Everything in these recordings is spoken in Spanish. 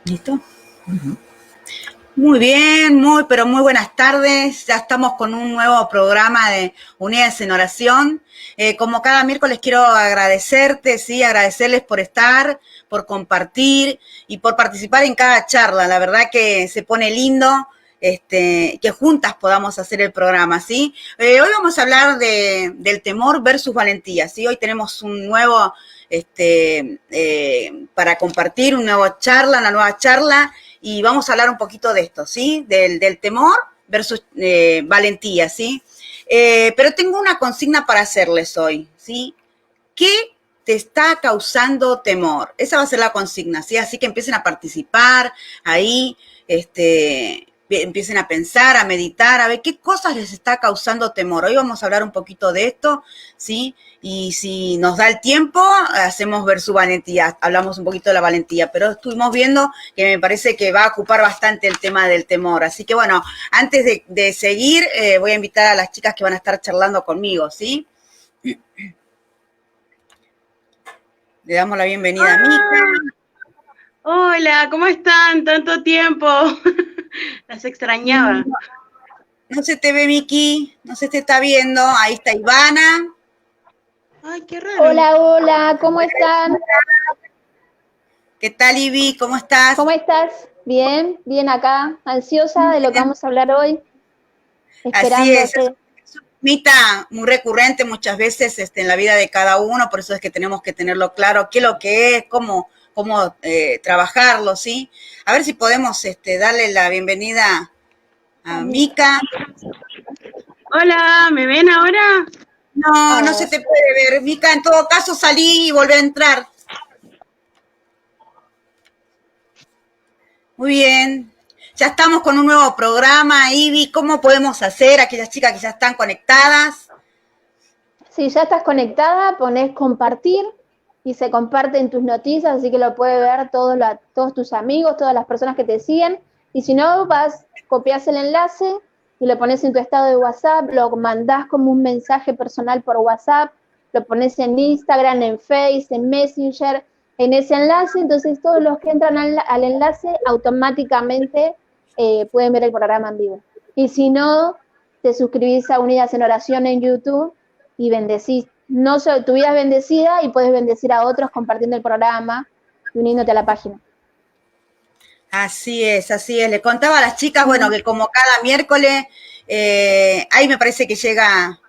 ¿Listo? Muy bien, pero muy buenas tardes. Ya estamos con un nuevo programa de Unidas en Oración. Como cada miércoles quiero agradecerte, sí, agradecerles por estar, por compartir y por participar en cada charla. La verdad que se pone lindo, que juntas podamos hacer el programa, ¿sí? Hoy vamos a hablar del temor versus valentía, ¿sí? Hoy tenemos un nuevo, para compartir una nueva charla, y vamos a hablar un poquito de esto, ¿sí? Del temor versus valentía, ¿sí? Pero tengo una consigna para hacerles hoy, ¿sí? ¿Qué te está causando temor? Esa va a ser la consigna, ¿sí? Así que empiecen a participar ahí, empiecen a pensar, a meditar, a ver qué cosas les está causando temor. Hoy vamos a hablar un poquito de esto, ¿sí? Y si nos da el tiempo, hacemos ver su valentía, hablamos un poquito de la valentía, pero estuvimos viendo que me parece que va a ocupar bastante el tema del temor. Así que bueno, antes de seguir, voy a invitar a las chicas que van a estar charlando conmigo, ¿sí? Le damos la bienvenida a Mica. Hola, ¿cómo están? Tanto tiempo. Las extrañaba. No se te ve, Miki, no se te está viendo. Ahí está Ivana. Ay, qué raro. Hola, ¿cómo están? ¿Qué tal, Ivi? ¿Cómo estás? ¿Cómo estás? Bien, bien acá, ansiosa de lo que vamos a hablar hoy. Así es. Esperándote. Es un temita muy recurrente muchas veces en la vida de cada uno, por eso es que tenemos que tenerlo claro, qué es lo que es, cómo trabajarlo, ¿sí? A ver si podemos darle la bienvenida a Mica. Hola, ¿me ven ahora? No se te puede ver, Mica. En todo caso, salí y volví a entrar. Muy bien. Ya estamos con un nuevo programa, Ivy. ¿Cómo podemos hacer aquellas chicas que ya están conectadas? Si ya estás conectada, pones compartir y se comparten tus noticias, así que lo puede ver todos tus amigos, todas las personas que te siguen. Y si no, copias el enlace y lo pones en tu estado de WhatsApp, lo mandás como un mensaje personal por WhatsApp, lo pones en Instagram, en Face, en Messenger, en ese enlace. Entonces todos los que entran al enlace automáticamente pueden ver el programa en vivo. Y si no, te suscribís a Unidas en Oración en YouTube y bendecís. No solo tu vida es bendecida y puedes bendecir a otros compartiendo el programa y uniéndote a la página. Así es, así es. Le contaba a las chicas, bueno, que como cada miércoles, ahí me parece que llega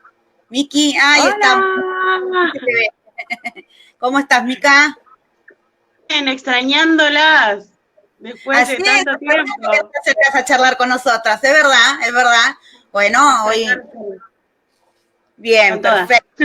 Miki. Ahí está. ¿Cómo estás, Mica? Bien, extrañándolas. Después así de tanto tiempo. Que te acercas a charlar con nosotras, es verdad, es verdad. Bueno, hoy... Bien, perfecto.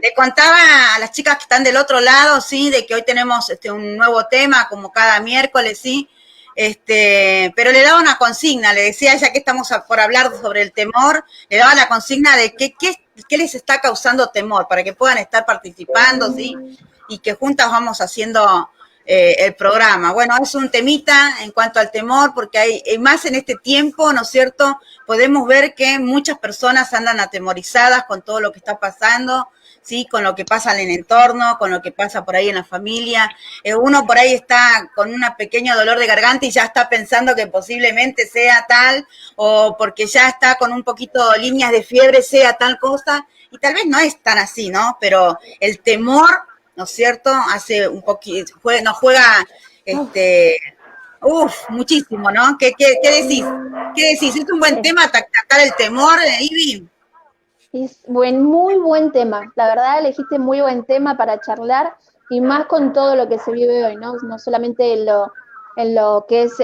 Le contaba a las chicas que están del otro lado, sí, de que hoy tenemos un nuevo tema, como cada miércoles, sí. Pero le daba una consigna, le decía, ya que estamos por hablar sobre el temor, le daba la consigna de qué les está causando temor, para que puedan estar participando, ¿sí? Y que juntas vamos haciendo el programa. Bueno, es un temita en cuanto al temor, porque hay más en este tiempo, ¿no es cierto? Podemos ver que muchas personas andan atemorizadas con todo lo que está pasando, ¿sí? Con lo que pasa en el entorno, con lo que pasa por ahí en la familia. Uno por ahí está con un pequeño dolor de garganta y ya está pensando que posiblemente sea tal, o porque ya está con un poquito de líneas de fiebre, sea tal cosa, y tal vez no es tan así, ¿no? Pero el temor, ¿no es cierto? Hace un poquito, nos juega, muchísimo, ¿no? ¿Qué decís? ¿Qué decís? ¿Es un buen tema atacar el temor, Ivy? Es muy buen tema. La verdad, elegiste muy buen tema para charlar y más con todo lo que se vive hoy, ¿no? No solamente en lo que es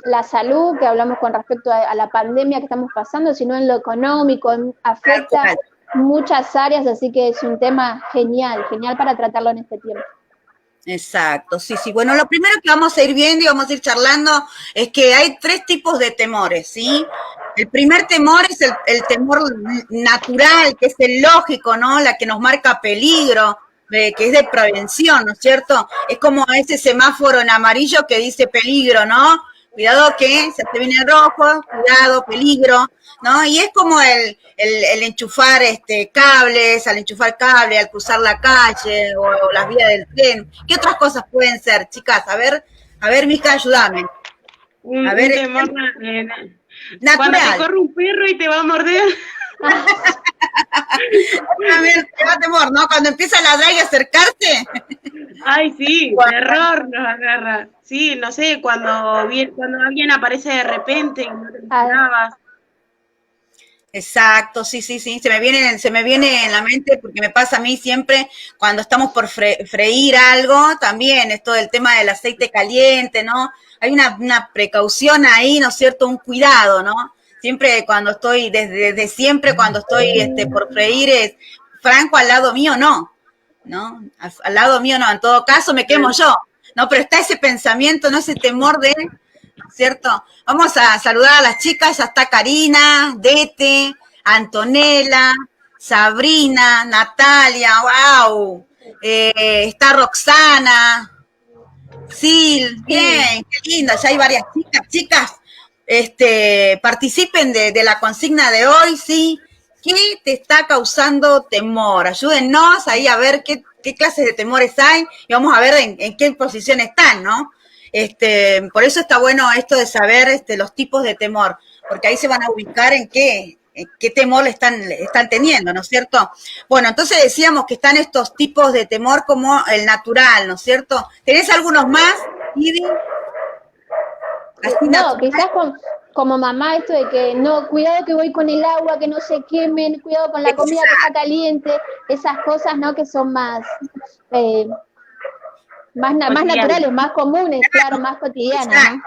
la salud, que hablamos con respecto a la pandemia que estamos pasando, sino en lo económico, afecta muchas áreas, así que es un tema genial para tratarlo en este tiempo. Exacto, sí, sí. Bueno, lo primero que vamos a ir viendo y vamos a ir charlando es que hay 3 tipos de temores, ¿sí? El primer temor es el temor natural, que es el lógico, ¿no? La que nos marca peligro, que es de prevención, ¿no es cierto? Es como ese semáforo en amarillo que dice peligro, ¿no? Cuidado que se te viene el rojo, cuidado, peligro, ¿no? Y es como el enchufar cables, al enchufar cable, al cruzar la calle o las vías del tren. ¿Qué otras cosas pueden ser, chicas? A ver, Mica, ayúdame. A ver, Un temor cuando te natural. corre un perro y te va a morder. A ver, te da temor, ¿no? Cuando empieza a ladrar y acercarse. Ay, sí, terror nos agarra. Sí, no sé, cuando alguien aparece de repente y no te lo esperabas. Exacto, sí, sí, sí, se me viene en la mente porque me pasa a mí siempre cuando estamos por freír algo, también esto del tema del aceite caliente, ¿no? Hay una precaución ahí, ¿no es cierto? Un cuidado, ¿no? Siempre cuando estoy, desde siempre cuando estoy por freír es franco al lado mío, no, ¿no? Al lado mío no, en todo caso me quemo yo, ¿no? Pero está ese pensamiento, ¿no? Ese temor de, ¿cierto? Vamos a saludar a las chicas, ya está Karina, Dete, Antonella, Sabrina, Natalia, wow, está Roxana, Sil, bien, qué lindo, ya hay varias chicas, participen de la consigna de hoy, ¿sí? ¿Qué te está causando temor? Ayúdennos ahí a ver qué clases de temores hay y vamos a ver en qué posición están, ¿no? Por eso está bueno esto de saber los tipos de temor, porque ahí se van a ubicar en qué temor le están teniendo, ¿no es cierto? Bueno, entonces decíamos que están estos tipos de temor como el natural, ¿no es cierto? ¿Tenés algunos más, Ivy? No, quizás como mamá esto de que no, cuidado que voy con el agua, que no se quemen, cuidado con la comida que está caliente, esas cosas, ¿no? Que son más naturales, más comunes, claro, más cotidianas, ¿no?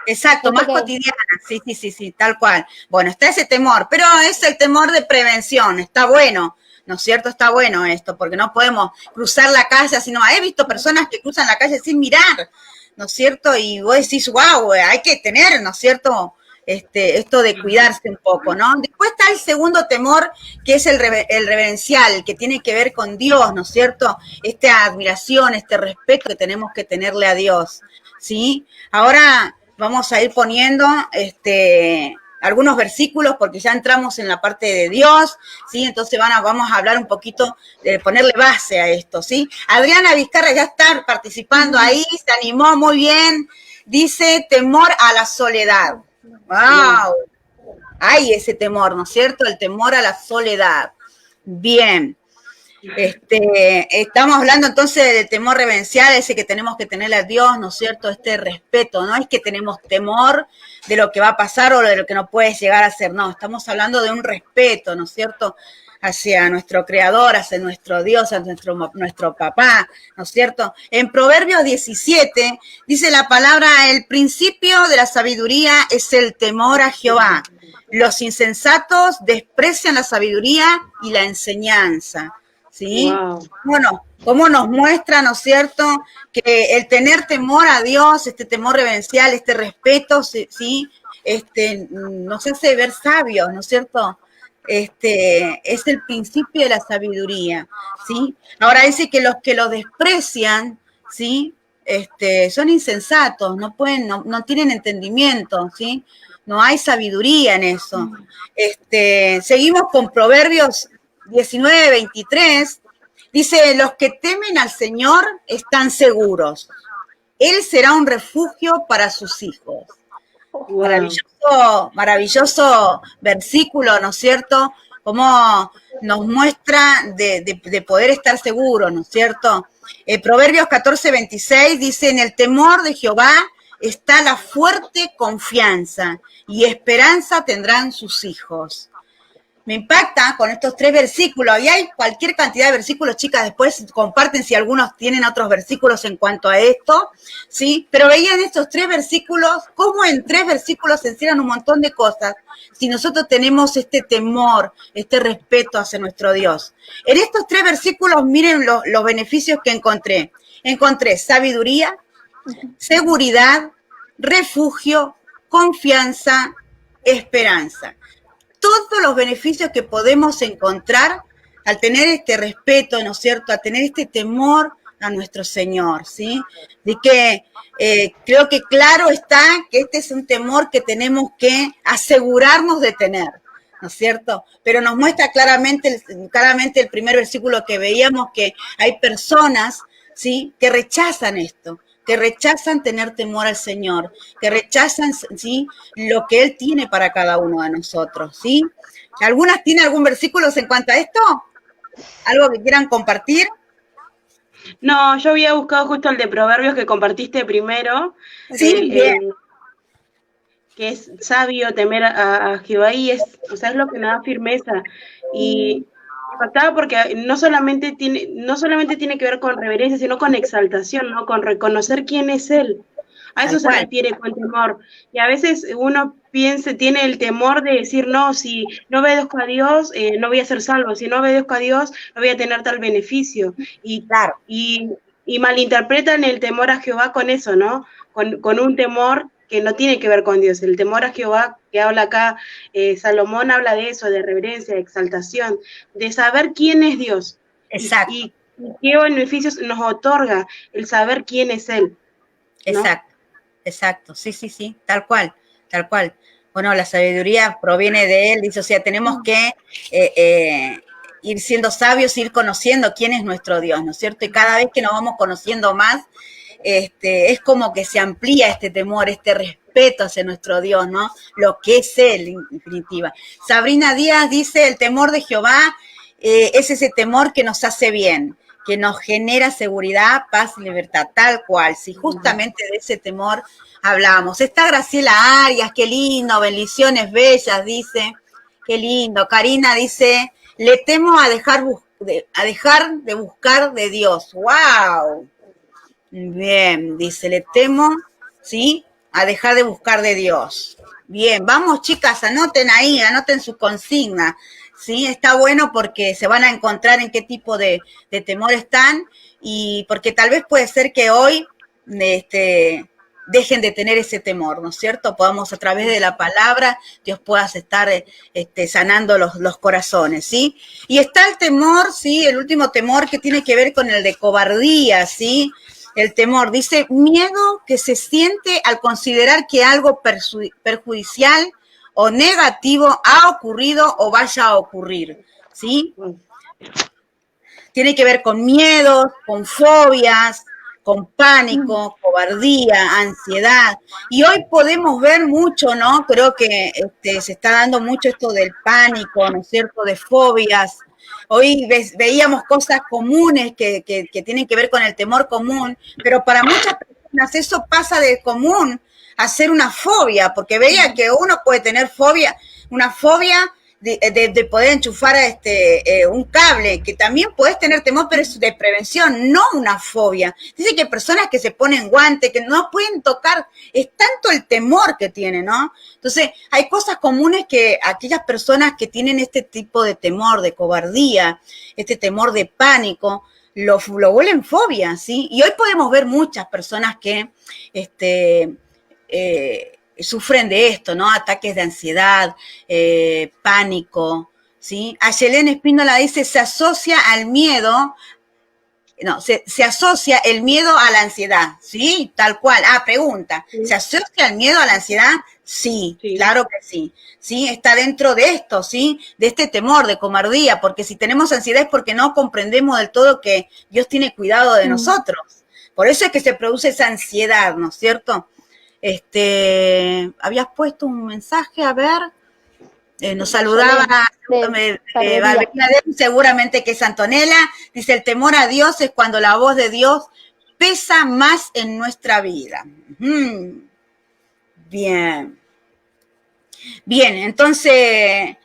Exacto, más cotidiana, sí, tal cual. Bueno, está ese temor, pero es el temor de prevención, está bueno, ¿no es cierto? Está bueno esto, porque no podemos cruzar la calle así, no, he visto personas que cruzan la calle sin mirar, ¿no es cierto? Y vos decís, wow, hay que tener, ¿no es cierto? Esto de cuidarse un poco, ¿no? Después está el segundo temor, que es el reverencial, que tiene que ver con Dios, ¿no es cierto? Esta admiración, este respeto que tenemos que tenerle a Dios, ¿sí? Ahora vamos a ir poniendo algunos versículos porque ya entramos en la parte de Dios, ¿sí? Entonces vamos a hablar un poquito de ponerle base a esto, ¿sí? Adriana Vizcarra ya está participando ahí, se animó muy bien, dice temor a la soledad. ¡Wow! Hay ese temor, ¿no es cierto? El temor a la soledad. Bien. Estamos hablando entonces del temor reverencial, ese que tenemos que tenerle a Dios, ¿no es cierto? Este respeto, no es que tenemos temor de lo que va a pasar o de lo que no puede llegar a ser, no, estamos hablando de un respeto, ¿no es cierto? Hacia nuestro Creador, hacia nuestro Dios, hacia nuestro papá, ¿no es cierto? En Proverbios 17 dice la palabra, el principio de la sabiduría es el temor a Jehová. Los insensatos desprecian la sabiduría y la enseñanza. ¿Sí? Wow. Bueno, cómo nos muestra, ¿no es cierto?, que el tener temor a Dios, este temor reverencial, este respeto, ¿sí? Nos hace ver sabios, ¿no es cierto? Es el principio de la sabiduría, ¿sí? Ahora dice que los que lo desprecian, ¿sí? Son insensatos, no tienen entendimiento, ¿sí? No hay sabiduría en eso. Seguimos con Proverbios 19:23, dice, los que temen al Señor están seguros. Él será un refugio para sus hijos. Wow. Maravilloso versículo, ¿no es cierto? Cómo nos muestra de poder estar seguros, ¿no es cierto? Proverbios 14:26 dice, en el temor de Jehová está la fuerte confianza y esperanza tendrán sus hijos. Me impacta con estos 3 versículos, y hay cualquier cantidad de versículos, chicas, después comparten si algunos tienen otros versículos en cuanto a esto, ¿sí? Pero veían estos 3 versículos, cómo en 3 versículos se encierran un montón de cosas, si nosotros tenemos este temor, este respeto hacia nuestro Dios. En estos 3 versículos, miren los beneficios que encontré. encontré sabiduría, seguridad, refugio, confianza, esperanza. Todos los beneficios que podemos encontrar al tener este respeto, ¿no es cierto?, a tener este temor a nuestro Señor, ¿sí? De que creo que claro está que este es un temor que tenemos que asegurarnos de tener, ¿no es cierto? Pero nos muestra claramente el primer versículo que veíamos, que hay personas, ¿sí?, que rechazan esto, que rechazan tener temor al Señor, que rechazan, ¿sí?, lo que Él tiene para cada uno de nosotros, ¿sí? ¿Algunas tienen algún versículo en cuanto a esto? ¿Algo que quieran compartir? No, yo había buscado justo el de Proverbios que compartiste primero, Sí, bien. que es sabio temer a Jehová y es, o sea, es lo que me da firmeza. Y me impactaba porque no solamente tiene que ver con reverencia, sino con exaltación, ¿no? Con reconocer quién es Él. A eso Tal se cual. refiere con temor. Y a veces uno tiene el temor de decir, no, si no obedezco a Dios, no voy a ser salvo. Si no obedezco a Dios, no voy a tener tal beneficio. Y, Claro. y, y malinterpretan el temor a Jehová con eso, ¿no? Con un temor que no tiene que ver con Dios. El temor a Jehová, que habla acá, Salomón habla de eso, de reverencia, de exaltación, de saber quién es Dios. Exacto. Y qué beneficios nos otorga el saber quién es Él, ¿no? Exacto, sí, tal cual. Bueno, la sabiduría proviene de Él, dice, o sea, tenemos que ir siendo sabios, ir conociendo quién es nuestro Dios, ¿no es cierto? Y cada vez que nos vamos conociendo más, es como que se amplía este temor, este respeto hacia nuestro Dios, ¿no? Lo que es Él, en definitiva. Sabrina Díaz dice, el temor de Jehová es ese temor que nos hace bien, que nos genera seguridad, paz y libertad, tal cual. Si justamente de ese temor hablamos. Está Graciela Arias, qué lindo, bendiciones bellas, dice. Qué lindo. Karina dice, le temo a dejar de buscar de Dios. ¡Wow! Bien, dice, le temo, ¿sí?, a dejar de buscar de Dios. Bien, vamos chicas, anoten ahí, anoten su consigna, ¿sí? Está bueno porque se van a encontrar en qué tipo de temor están y porque tal vez puede ser que hoy dejen de tener ese temor, ¿no es cierto? Podamos a través de la palabra, Dios pueda estar sanando los corazones, ¿sí? Y está el temor, ¿sí? El último temor que tiene que ver con el de cobardía, ¿sí? El temor, dice, miedo que se siente al considerar que algo perjudicial o negativo ha ocurrido o vaya a ocurrir, ¿sí? Tiene que ver con miedos, con fobias, con pánico, cobardía, ansiedad. Y hoy podemos ver mucho, ¿no? Creo que se está dando mucho esto del pánico, ¿no es cierto?, de fobias. Hoy veíamos cosas comunes que tienen que ver con el temor común, pero para muchas personas eso pasa de común a ser una fobia, porque veía que uno puede tener una fobia de poder enchufar un cable, que también puedes tener temor, pero es de prevención, no una fobia. Dice que hay personas que se ponen guantes, que no pueden tocar, es tanto el temor que tienen, ¿no? Entonces, hay cosas comunes que aquellas personas que tienen este tipo de temor, de cobardía, este temor de pánico, lo vuelven fobia, ¿sí? Y hoy podemos ver muchas personas que sufren de esto, ¿no? Ataques de ansiedad, pánico, ¿sí? Ayelén Espíndola dice, se asocia el miedo a la ansiedad, ¿sí? Tal cual. Pregunta, Sí. ¿se asocia el miedo a la ansiedad? Sí, Sí. claro que sí. Sí, está dentro de esto, ¿sí? De este temor, de cobardía, porque si tenemos ansiedad es porque no comprendemos del todo que Dios tiene cuidado de nosotros. Por eso es que se produce esa ansiedad, ¿no es cierto? Habías puesto un mensaje, a ver, nos saludaba seguramente que es Antonella, dice, el temor a Dios es cuando la voz de Dios pesa más en nuestra vida. Bien, entonces,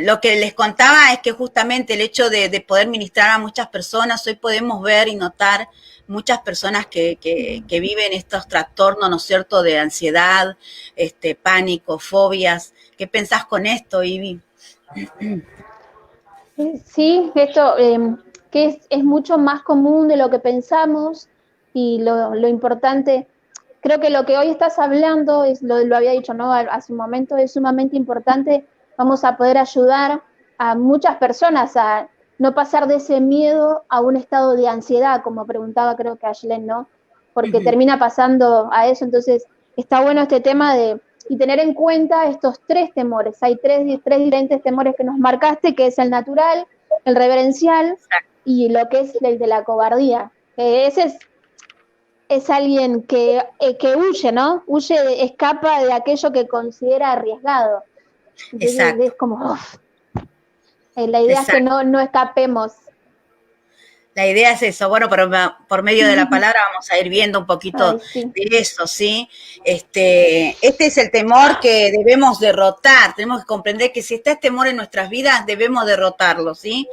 lo que les contaba es que justamente el hecho de poder ministrar a muchas personas, hoy podemos ver y notar muchas personas que viven estos trastornos, ¿no es cierto?, de ansiedad, pánico, fobias. ¿Qué pensás con esto, Ivy? Sí, esto que es mucho más común de lo que pensamos, y lo importante, creo que lo que hoy estás hablando, lo había dicho, ¿no?, hace un momento, es sumamente importante. Vamos a poder ayudar a muchas personas a no pasar de ese miedo a un estado de ansiedad, como preguntaba creo que Aislen, ¿no? Porque termina pasando a eso. Entonces está bueno este tema y tener en cuenta estos tres temores. Hay tres diferentes temores que nos marcaste, que es el natural, el reverencial y lo que es el de la cobardía. Ese es alguien que huye, ¿no? Huye, escapa de aquello que considera arriesgado. Entonces es como, la idea es que no escapemos. La idea es eso. Bueno, pero por medio de la palabra vamos a ir viendo un poquito de eso, ¿sí? Este es el temor que debemos derrotar. Tenemos que comprender que si está este temor en nuestras vidas, debemos derrotarlo, ¿sí?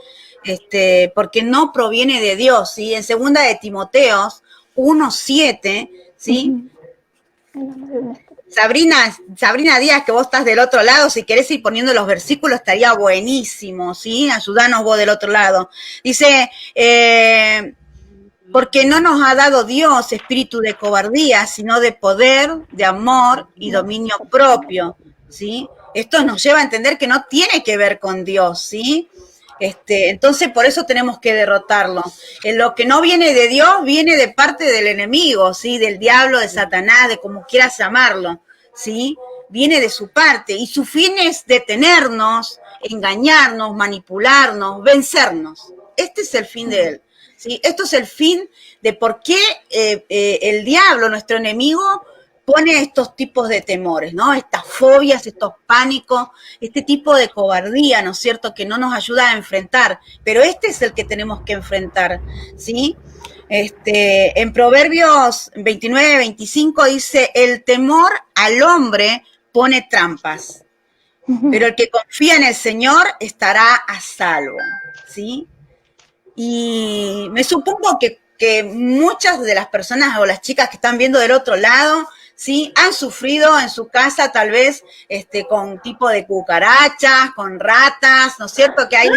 Porque no proviene de Dios, ¿sí? En 2 de Timoteos 1:7, ¿sí? Sabrina Díaz, que vos estás del otro lado, si querés ir poniendo los versículos estaría buenísimo, ¿sí? Ayudanos vos del otro lado. Dice, porque no nos ha dado Dios espíritu de cobardía, sino de poder, de amor y dominio propio, ¿sí? Esto nos lleva a entender que no tiene que ver con Dios, ¿sí? Entonces, por eso tenemos que derrotarlo. Lo que no viene de Dios viene de parte del enemigo, ¿sí? Del diablo, de Satanás, de como quieras llamarlo, ¿sí? Viene de su parte y su fin es detenernos, engañarnos, manipularnos, vencernos. Este es el fin de él, ¿sí? Esto es el fin de por qué el diablo, nuestro enemigo, pone estos tipos de temores, ¿no? Estas fobias, estos pánicos, este tipo de cobardía, ¿no es cierto?, que no nos ayuda a enfrentar, pero este es el que tenemos que enfrentar, ¿sí? En Proverbios 29-25 dice, el temor al hombre pone trampas, pero el que confía en el Señor estará a salvo, ¿sí? Y me supongo que muchas de las personas o las chicas que están viendo del otro lado, ¿sí?, han sufrido en su casa tal vez con tipo de cucarachas, con ratas, ¿no es cierto? Que hay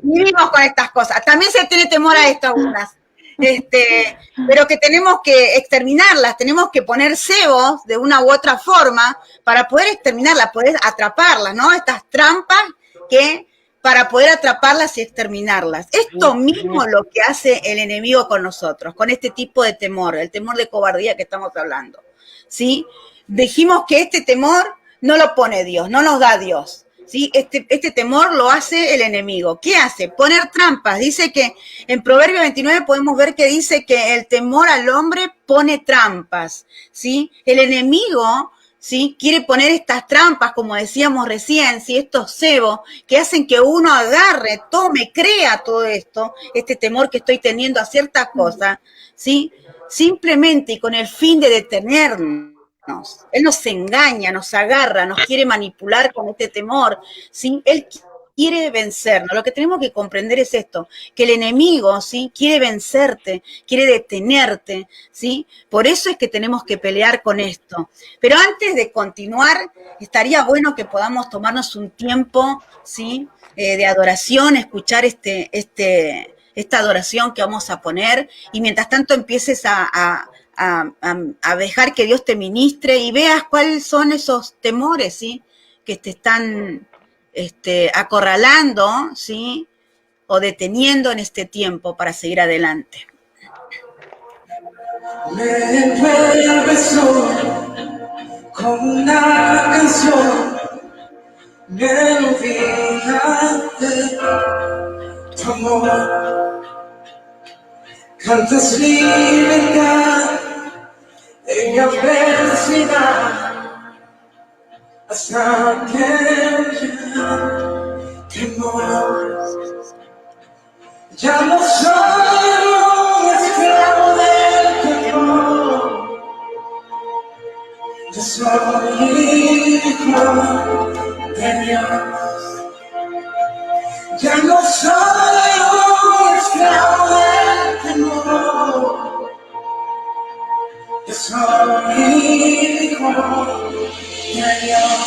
vivimos con estas cosas. También se tiene temor a esto algunas. Pero que tenemos que exterminarlas, tenemos que poner cebos de una u otra forma para poder exterminarlas, poder atraparlas, ¿no? Estas trampas para poder atraparlas y exterminarlas. Esto mismo es lo que hace el enemigo con nosotros, con este tipo de temor, el temor de cobardía que estamos hablando, ¿sí? Dijimos que este temor no lo pone Dios, no nos da Dios, ¿sí? Este temor lo hace el enemigo. ¿Qué hace? Poner trampas. Dice que en Proverbios 29 podemos ver que dice que el temor al hombre pone trampas, ¿sí? El enemigo, ¿sí?, quiere poner estas trampas, como decíamos recién, ¿sí?, estos cebos que hacen que uno agarre, tome, crea todo esto, este temor que estoy teniendo a ciertas cosas, ¿sí?, simplemente y con el fin de detenernos. Él nos engaña, nos agarra, nos quiere manipular con este temor, ¿sí? Él quiere vencernos. Lo que tenemos que comprender es esto, que el enemigo, ¿sí?, quiere vencerte, quiere detenerte, ¿sí? Por eso es que tenemos que pelear con esto. Pero antes de continuar, estaría bueno que podamos tomarnos un tiempo, ¿sí?, de adoración, escuchar esta adoración que vamos a poner, y mientras tanto empieces a dejar que Dios te ministre y veas cuáles son esos temores, ¿sí?, que te están acorralando, ¿sí?, o deteniendo en este tiempo para seguir adelante. Me envuelves con una canción, melodía de tu amor. Cantas libertad en adversidad hasta que temor. Ya no soy un esclavo del temor, yo soy hijo de Dios. Ya no soy un esclavo del temor, yo soy hijo de Dios.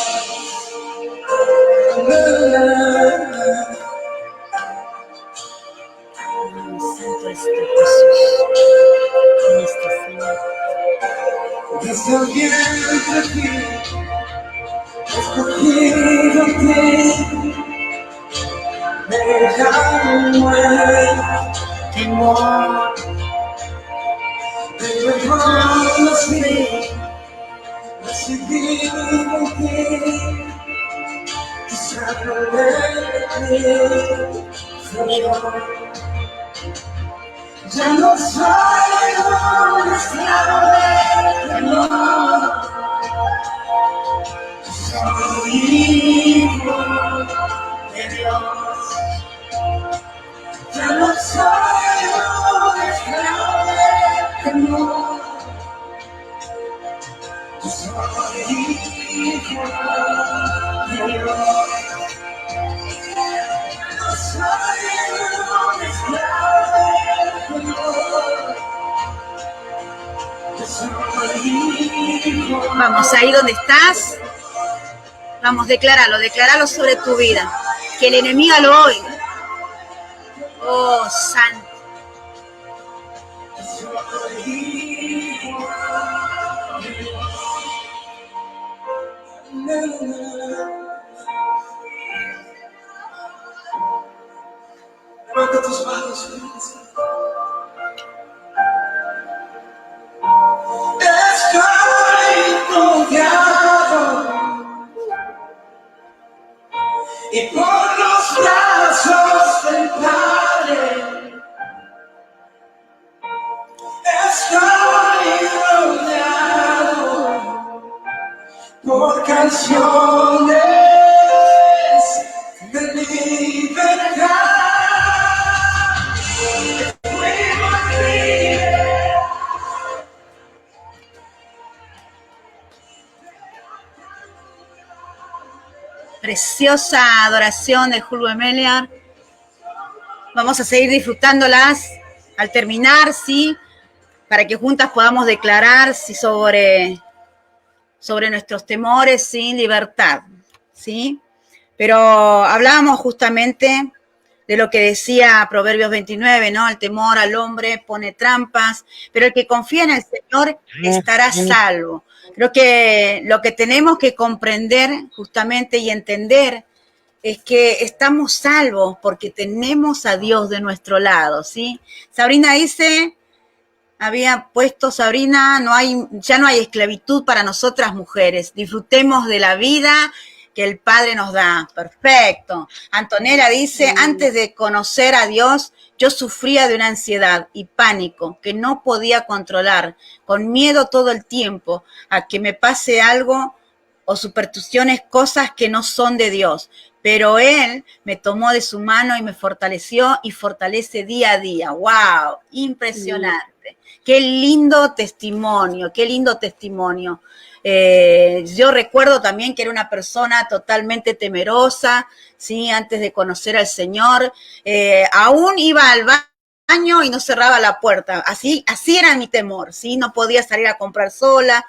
Desde el vientre fui escogido ti, dejando el temor. Te reconocí, recibí de ti, tu sangre de mí, Señor. Ya no soy un esclavo del temor, soy hijo de Dios. Ya no soy un esclavo del temor, soy hijo de Dios. No soy un esclavo del temor, soy hijo. Vamos, ahí donde estás. Vamos, decláralo sobre tu vida. Que el enemigo lo oiga. Oh, santo. Levanta tus manos, Luis. Estoy confiado y por los brazos del Padre estoy rodeado por canciones de libertad. Preciosa adoración de Julio Meliar. Vamos a seguir disfrutándolas al terminar, ¿sí? Para que juntas podamos declarar, ¿sí? sobre nuestros temores, ¿sí? Libertad, ¿sí? Pero hablábamos justamente de lo que decía Proverbios 29, ¿no? El temor al hombre pone trampas, pero el que confía en el Señor estará salvo. Creo que lo que tenemos que comprender justamente y entender es que estamos salvos porque tenemos a Dios de nuestro lado, ¿sí? Sabrina dice, había puesto Sabrina, ya no hay esclavitud para nosotras mujeres, disfrutemos de la vida que el Padre nos da. Perfecto. Antonella dice, antes de conocer a Dios, yo sufría de una ansiedad y pánico que no podía controlar, con miedo todo el tiempo a que me pase algo o supersticiones, cosas que no son de Dios. Pero Él me tomó de su mano y me fortaleció y fortalece día a día. ¡Wow! Impresionante. Qué lindo testimonio, qué lindo testimonio. Yo recuerdo también que era una persona totalmente temerosa, ¿sí? Antes de conocer al Señor, aún iba al baño y no cerraba la puerta, así era mi temor, ¿sí? No podía salir a comprar sola,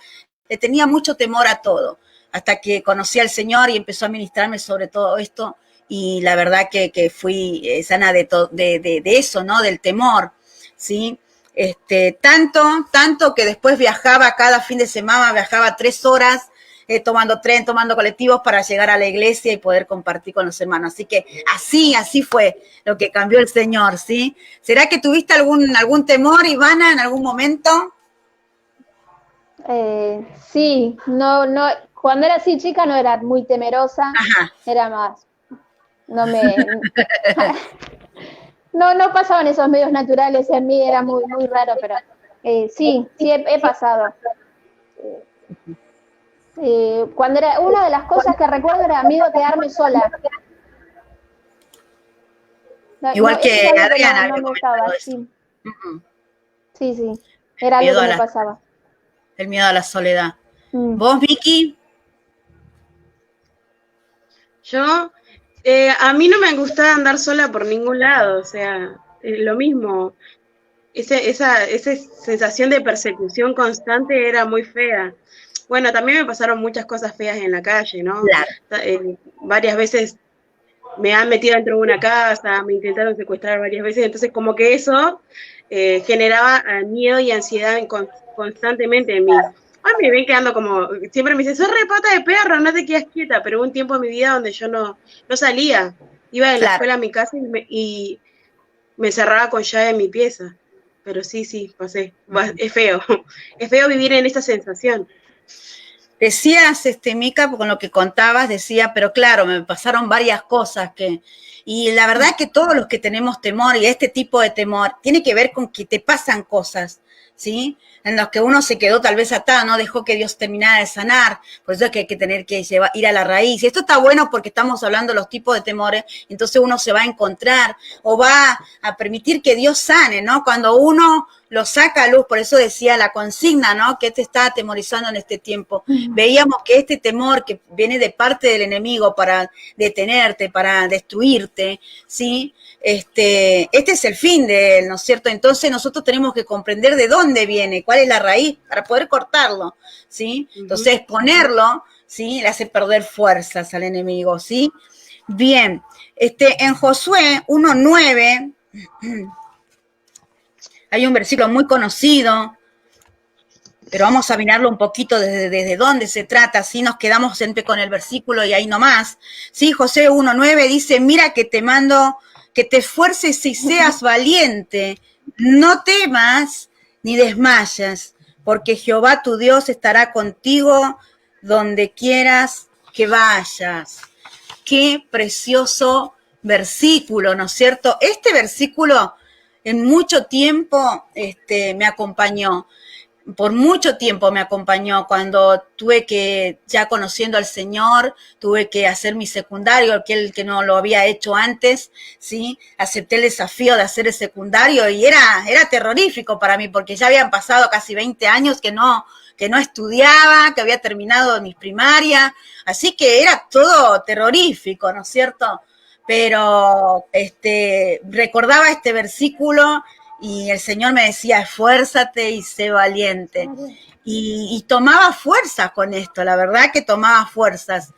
le tenía mucho temor a todo, hasta que conocí al Señor y empezó a ministrarme sobre todo esto, y la verdad que fui sana de eso, ¿no? Del temor, ¿sí? Tanto que después viajaba cada fin de semana, viajaba 3 horas, tomando tren, tomando colectivos para llegar a la iglesia y poder compartir con los hermanos. Así que así fue lo que cambió el Señor, ¿sí? ¿Será que tuviste algún temor, Ivana, en algún momento? Sí, no, cuando era así chica no era muy temerosa. Ajá. Era más, no pasaban esos medios naturales en mí, era muy, muy raro, pero sí, he pasado. Cuando era, una de las cosas que recuerdo era miedo a quedarme sola. Igual que Adriana. No me gustaba, sí. Sí, era algo que me pasaba. El miedo a la soledad. ¿Vos, Vicky? Yo, a mí no me gustaba andar sola por ningún lado, o sea, lo mismo. Esa sensación de persecución constante era muy fea. Bueno, también me pasaron muchas cosas feas en la calle, ¿no? Claro. Varias veces me han metido dentro de una casa, me intentaron secuestrar varias veces, entonces como que eso generaba miedo y ansiedad constantemente en mí. Hoy me ven quedando como, siempre me dicen, sos re pata de perro, no te quedas quieta, pero hubo un tiempo en mi vida donde yo no salía, iba de la Claro. escuela a mi casa y me cerraba con llave en mi pieza. Pero sí, pasé. Es feo. Es feo vivir en esa sensación. Decías, Mica, con lo que contabas, decía, pero claro, me pasaron varias cosas y la verdad que todos los que tenemos temor y este tipo de temor tiene que ver con que te pasan cosas, ¿sí? En los que uno se quedó tal vez atado, no dejó que Dios terminara de sanar, por eso es que hay que tener que ir a la raíz. Y esto está bueno porque estamos hablando de los tipos de temores, entonces uno se va a encontrar o va a permitir que Dios sane, ¿no? Cuando uno lo saca a luz, por eso decía la consigna, ¿no? Que te está atemorizando en este tiempo. Veíamos que este temor que viene de parte del enemigo para detenerte, para destruirte, ¿sí? Este es el fin de él, ¿no es cierto? Entonces nosotros tenemos que comprender de dónde viene, cuál es la raíz, para poder cortarlo, ¿sí? Entonces ponerlo, ¿sí? Le hace perder fuerzas al enemigo, ¿sí? Bien, en Josué 1:9 hay un versículo muy conocido, pero vamos a mirarlo un poquito desde dónde se trata, si nos quedamos siempre con el versículo y ahí nomás. Sí, Josué 1:9 dice, mira que te mando que te esfuerces y seas valiente, no temas ni desmayas, porque Jehová tu Dios estará contigo donde quieras que vayas. Qué precioso versículo, ¿no es cierto? Este versículo en mucho tiempo me acompañó. Por mucho tiempo me acompañó cuando tuve que, ya conociendo al Señor, tuve que hacer mi secundario, aquel que no lo había hecho antes, ¿sí? Acepté el desafío de hacer el secundario y era terrorífico para mí porque ya habían pasado casi 20 años que no estudiaba, que había terminado mis primarias, así que era todo terrorífico, ¿no es cierto? Pero recordaba este versículo y el Señor me decía, esfuérzate y sé valiente. Y tomaba fuerzas con esto, la verdad que tomaba fuerzas.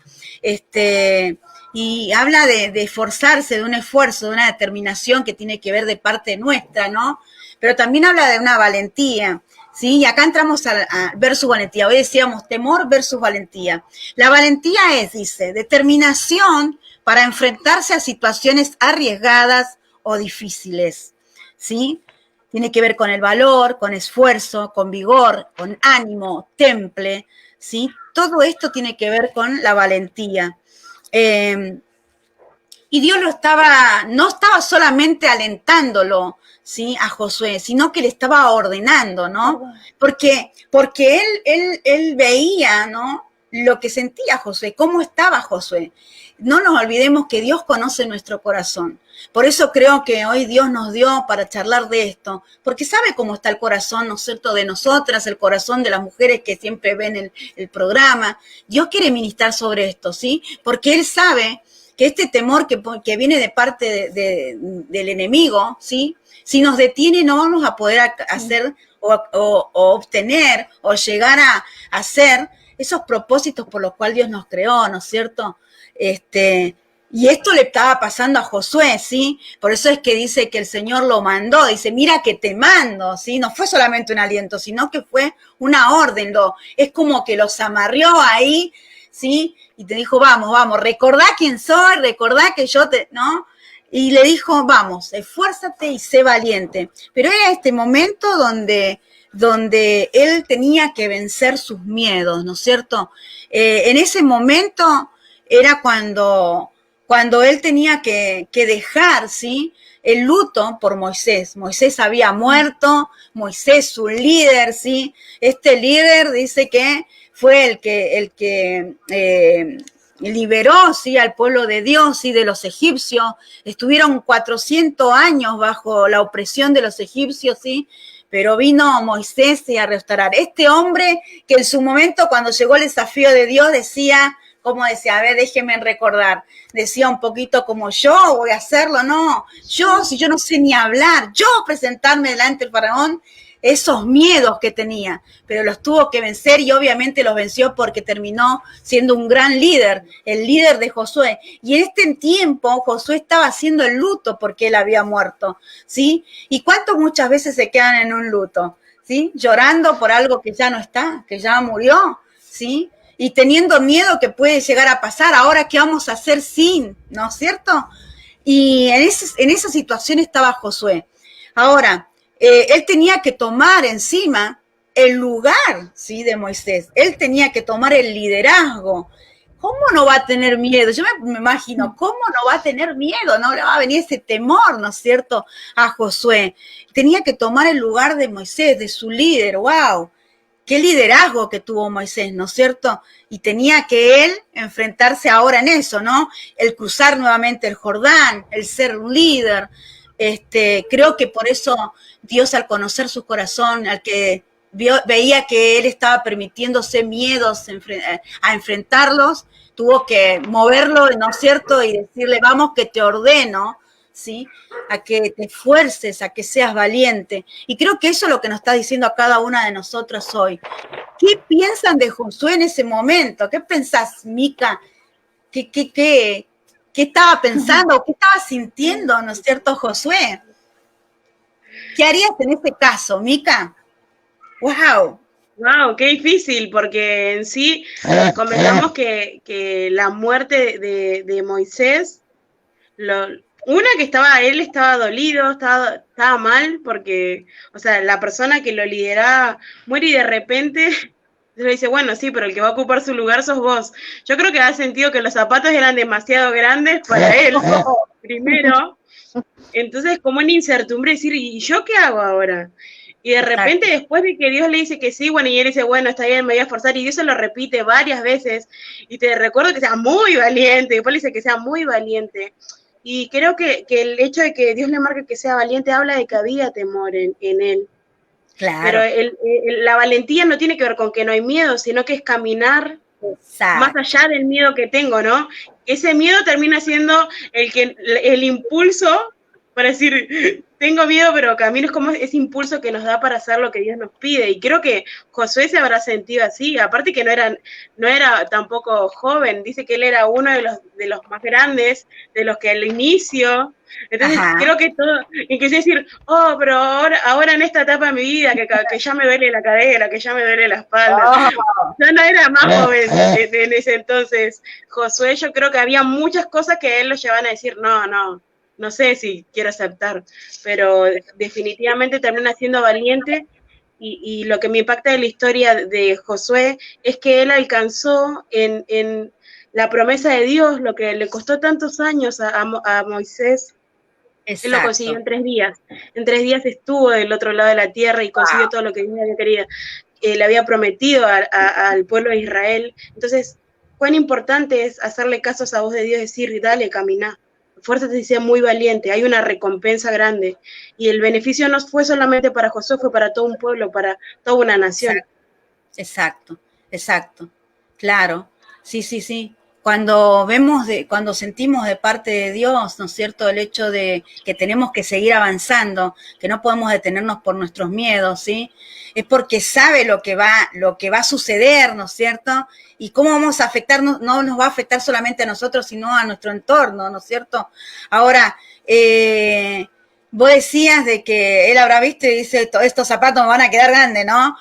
Y habla de esforzarse, de un esfuerzo, de una determinación que tiene que ver de parte nuestra, ¿no? Pero también habla de una valentía, ¿sí? Y acá entramos a versus valentía. Hoy decíamos temor versus valentía. La valentía es, dice, determinación para enfrentarse a situaciones arriesgadas o difíciles, ¿sí? Tiene que ver con el valor, con esfuerzo, con vigor, con ánimo, temple, ¿sí? Todo esto tiene que ver con la valentía. Y Dios no estaba solamente alentándolo, ¿sí? A Josué, sino que le estaba ordenando, ¿no? Porque él veía, ¿no? Lo que sentía Josué, cómo estaba Josué. No nos olvidemos que Dios conoce nuestro corazón. Por eso creo que hoy Dios nos dio para charlar de esto, porque sabe cómo está el corazón, ¿no es cierto?, de nosotras, el corazón de las mujeres que siempre ven el programa. Dios quiere ministrar sobre esto, ¿sí? Porque Él sabe que este temor que viene de parte del enemigo, ¿sí? Si nos detiene no vamos a poder hacer o obtener o llegar a hacer esos propósitos por los cuales Dios nos creó, ¿no es cierto? Y esto le estaba pasando a Josué, ¿sí? Por eso es que dice que el Señor lo mandó, dice, mira que te mando, ¿sí? No fue solamente un aliento, sino que fue una orden, es como que los amarrió ahí, ¿sí? Y te dijo, vamos, recordá quién soy, recordá que yo ¿no? Y le dijo, vamos, esfuérzate y sé valiente. Pero era este momento donde él tenía que vencer sus miedos, ¿no es cierto? En ese momento era cuando él tenía que dejar, ¿sí?, el luto por Moisés. Moisés había muerto, Moisés, su líder, ¿sí? Este líder dice que fue el que liberó, ¿sí?, al pueblo de Dios, ¿sí?, de los egipcios. Estuvieron 400 años bajo la opresión de los egipcios, ¿sí? Pero vino Moisés a restaurar. Este hombre que en su momento, cuando llegó el desafío de Dios, decía, como decía, a ver, déjenme recordar, decía un poquito como yo voy a hacerlo, no, si yo no sé ni hablar, yo presentarme delante del faraón, esos miedos que tenía, pero los tuvo que vencer y obviamente los venció porque terminó siendo un gran líder, el líder de Josué. Y en este tiempo Josué estaba haciendo el luto porque él había muerto, ¿sí? ¿Y cuántos muchas veces se quedan en un luto? ¿Sí? Llorando por algo que ya no está, que ya murió, ¿sí? Y teniendo miedo que puede llegar a pasar, ahora qué vamos a hacer sin, ¿no es cierto? Y en esa situación estaba Josué. Ahora, él tenía que tomar encima el lugar, ¿sí?, de Moisés. Él tenía que tomar el liderazgo. ¿Cómo no va a tener miedo? Yo me imagino, ¿cómo no va a tener miedo? No le va a venir ese temor, ¿no es cierto?, a Josué. Tenía que tomar el lugar de Moisés, de su líder. ¡Wow! Qué liderazgo que tuvo Moisés, ¿no es cierto? Y tenía que él enfrentarse ahora en eso, ¿no? El cruzar nuevamente el Jordán, el ser un líder. Creo que por eso Dios, al conocer su corazón, al que veía que él estaba permitiéndose miedos a enfrentarlos, tuvo que moverlo, ¿no es cierto? Y decirle, vamos que te ordeno, ¿sí?, a que te esfuerces, a que seas valiente. Y creo que eso es lo que nos está diciendo a cada una de nosotras hoy. ¿Qué piensan de Josué en ese momento? ¿Qué pensás, Mica? ¿Qué estaba pensando? ¿Qué estaba sintiendo, no es cierto, Josué? ¿Qué harías en este caso, Mica? ¡Wow! Wow, qué difícil, porque en sí convengamos que la muerte de Moisés, él estaba dolido, estaba mal, porque, o sea, la persona que lo lideraba muere y de repente le dice, bueno, sí, pero el que va a ocupar su lugar sos vos. Yo creo que da sentido que los zapatos eran demasiado grandes para él, primero. Entonces, como una incertidumbre, decir, ¿y yo qué hago ahora? Y de repente, después de que Dios le dice que sí, bueno, y él dice, bueno, está bien, me voy a esforzar, y Dios se lo repite varias veces, y te recuerdo que sea muy valiente, después le dice que sea muy valiente. Y creo que el hecho de que Dios le marque que sea valiente habla de que había temor en él. Claro. Pero la valentía no tiene que ver con que no hay miedo, sino que es caminar más allá del miedo que tengo, ¿no? Ese miedo termina siendo el impulso para decir, tengo miedo, pero camino, es como ese impulso que nos da para hacer lo que Dios nos pide. Y creo que Josué se habrá sentido así, aparte que no era tampoco joven, dice que él era uno de los más grandes, de los que al inicio. Entonces, creo que todo, inclusive decir, pero ahora en esta etapa de mi vida, que ya me duele la cadera, que ya me duele la espalda. Yo no era más joven en ese entonces. Josué, yo creo que había muchas cosas que él lo llevaban a decir, no sé si quiero aceptar, pero definitivamente termina siendo valiente. Y lo que me impacta de la historia de Josué es que él alcanzó en la promesa de Dios, lo que le costó tantos años a Moisés. Exacto. Él lo consiguió en 3 días. En 3 días estuvo del otro lado de la tierra y consiguió todo lo que Dios le había prometido al pueblo de Israel. Entonces, cuán importante es hacerle caso a esa voz de Dios, decir, dale, camina. Fuérzate y sea muy valiente, hay una recompensa grande. Y el beneficio no fue solamente para Josué, fue para todo un pueblo, para toda una nación. Exacto. Claro, sí. Cuando sentimos de parte de Dios, ¿no es cierto?, el hecho de que tenemos que seguir avanzando, que no podemos detenernos por nuestros miedos, ¿sí? Es porque sabe lo que va a suceder, ¿no es cierto? Y cómo vamos a afectarnos, no nos va a afectar solamente a nosotros, sino a nuestro entorno, ¿no es cierto? Ahora, vos decías de que él habrá visto y dice, estos zapatos me van a quedar grandes, ¿no?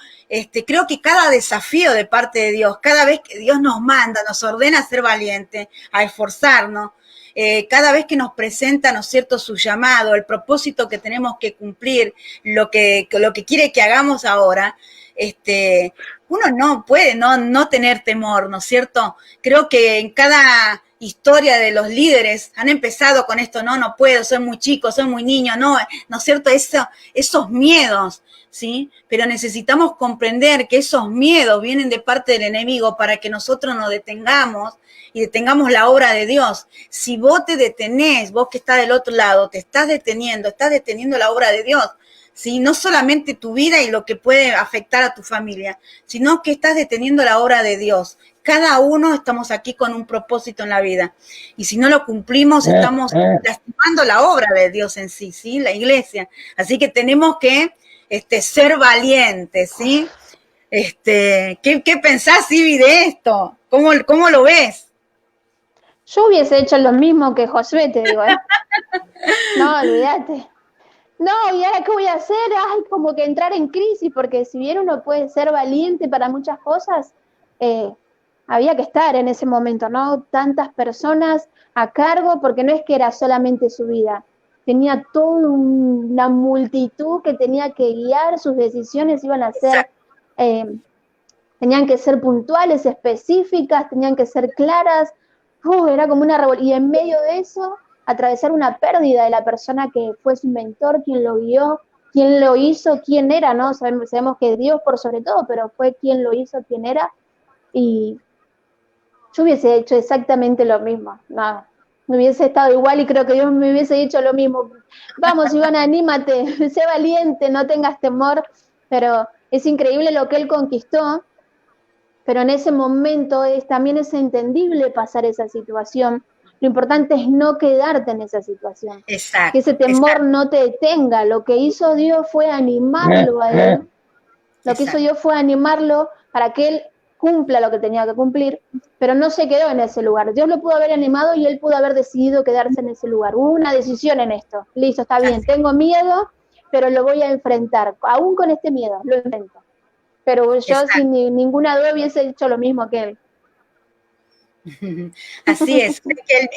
Creo que cada desafío de parte de Dios, cada vez que Dios nos manda, nos ordena a ser valientes, a esforzarnos, cada vez que nos presenta, ¿no es cierto?, su llamado, el propósito que tenemos que cumplir, lo que quiere que hagamos ahora, uno no puede no tener temor, ¿no es cierto? Creo que en cada historia de los líderes han empezado con esto, no puedo, soy muy chico, soy muy niño, ¿no es cierto? Esos miedos, ¿sí? Pero necesitamos comprender que esos miedos vienen de parte del enemigo para que nosotros nos detengamos y detengamos la obra de Dios. Si vos te detenés, vos que estás del otro lado, estás deteniendo la obra de Dios, ¿sí? No solamente tu vida y lo que puede afectar a tu familia, sino que estás deteniendo la obra de Dios. Cada uno estamos aquí con un propósito en la vida. Y si no lo cumplimos, estamos lastimando la obra de Dios en sí, ¿sí? La iglesia. Así que tenemos que ser valiente, ¿sí? ¿Qué pensás, Ivy, de esto? ¿Cómo lo ves? Yo hubiese hecho lo mismo que Josué, te digo, ¿eh? No, olvídate. No, ¿y ahora qué voy a hacer? Ay, como que entrar en crisis, porque si bien uno puede ser valiente para muchas cosas, había que estar en ese momento, ¿no? Tantas personas a cargo, porque no es que era solamente su vida, tenía toda una multitud que tenía que guiar, sus decisiones iban a ser, tenían que ser puntuales, específicas, tenían que ser claras. Era como una revolución. Y en medio de eso, atravesar una pérdida de la persona que fue su mentor, quien lo guió, quién lo hizo, quién era, ¿no? Sabemos que Dios por sobre todo, pero fue quien lo hizo, quién era. Y yo hubiese hecho exactamente lo mismo. No, me hubiese estado igual y creo que Dios me hubiese dicho lo mismo. Vamos, Ivana, anímate, sé valiente, no tengas temor. Pero es increíble lo que él conquistó. Pero en ese momento también es entendible pasar esa situación. Lo importante es no quedarte en esa situación. Exacto. Que ese temor no te detenga. Lo que hizo Dios fue animarlo a él. Lo que hizo Dios fue animarlo para que él cumpla lo que tenía que cumplir, pero no se quedó en ese lugar. Dios lo pudo haber animado y él pudo haber decidido quedarse en ese lugar. Hubo una decisión en esto. Listo, está bien, tengo miedo, pero lo voy a enfrentar. Aún con este miedo, lo enfrento. Pero yo sin ninguna duda hubiese hecho lo mismo que él. Así es,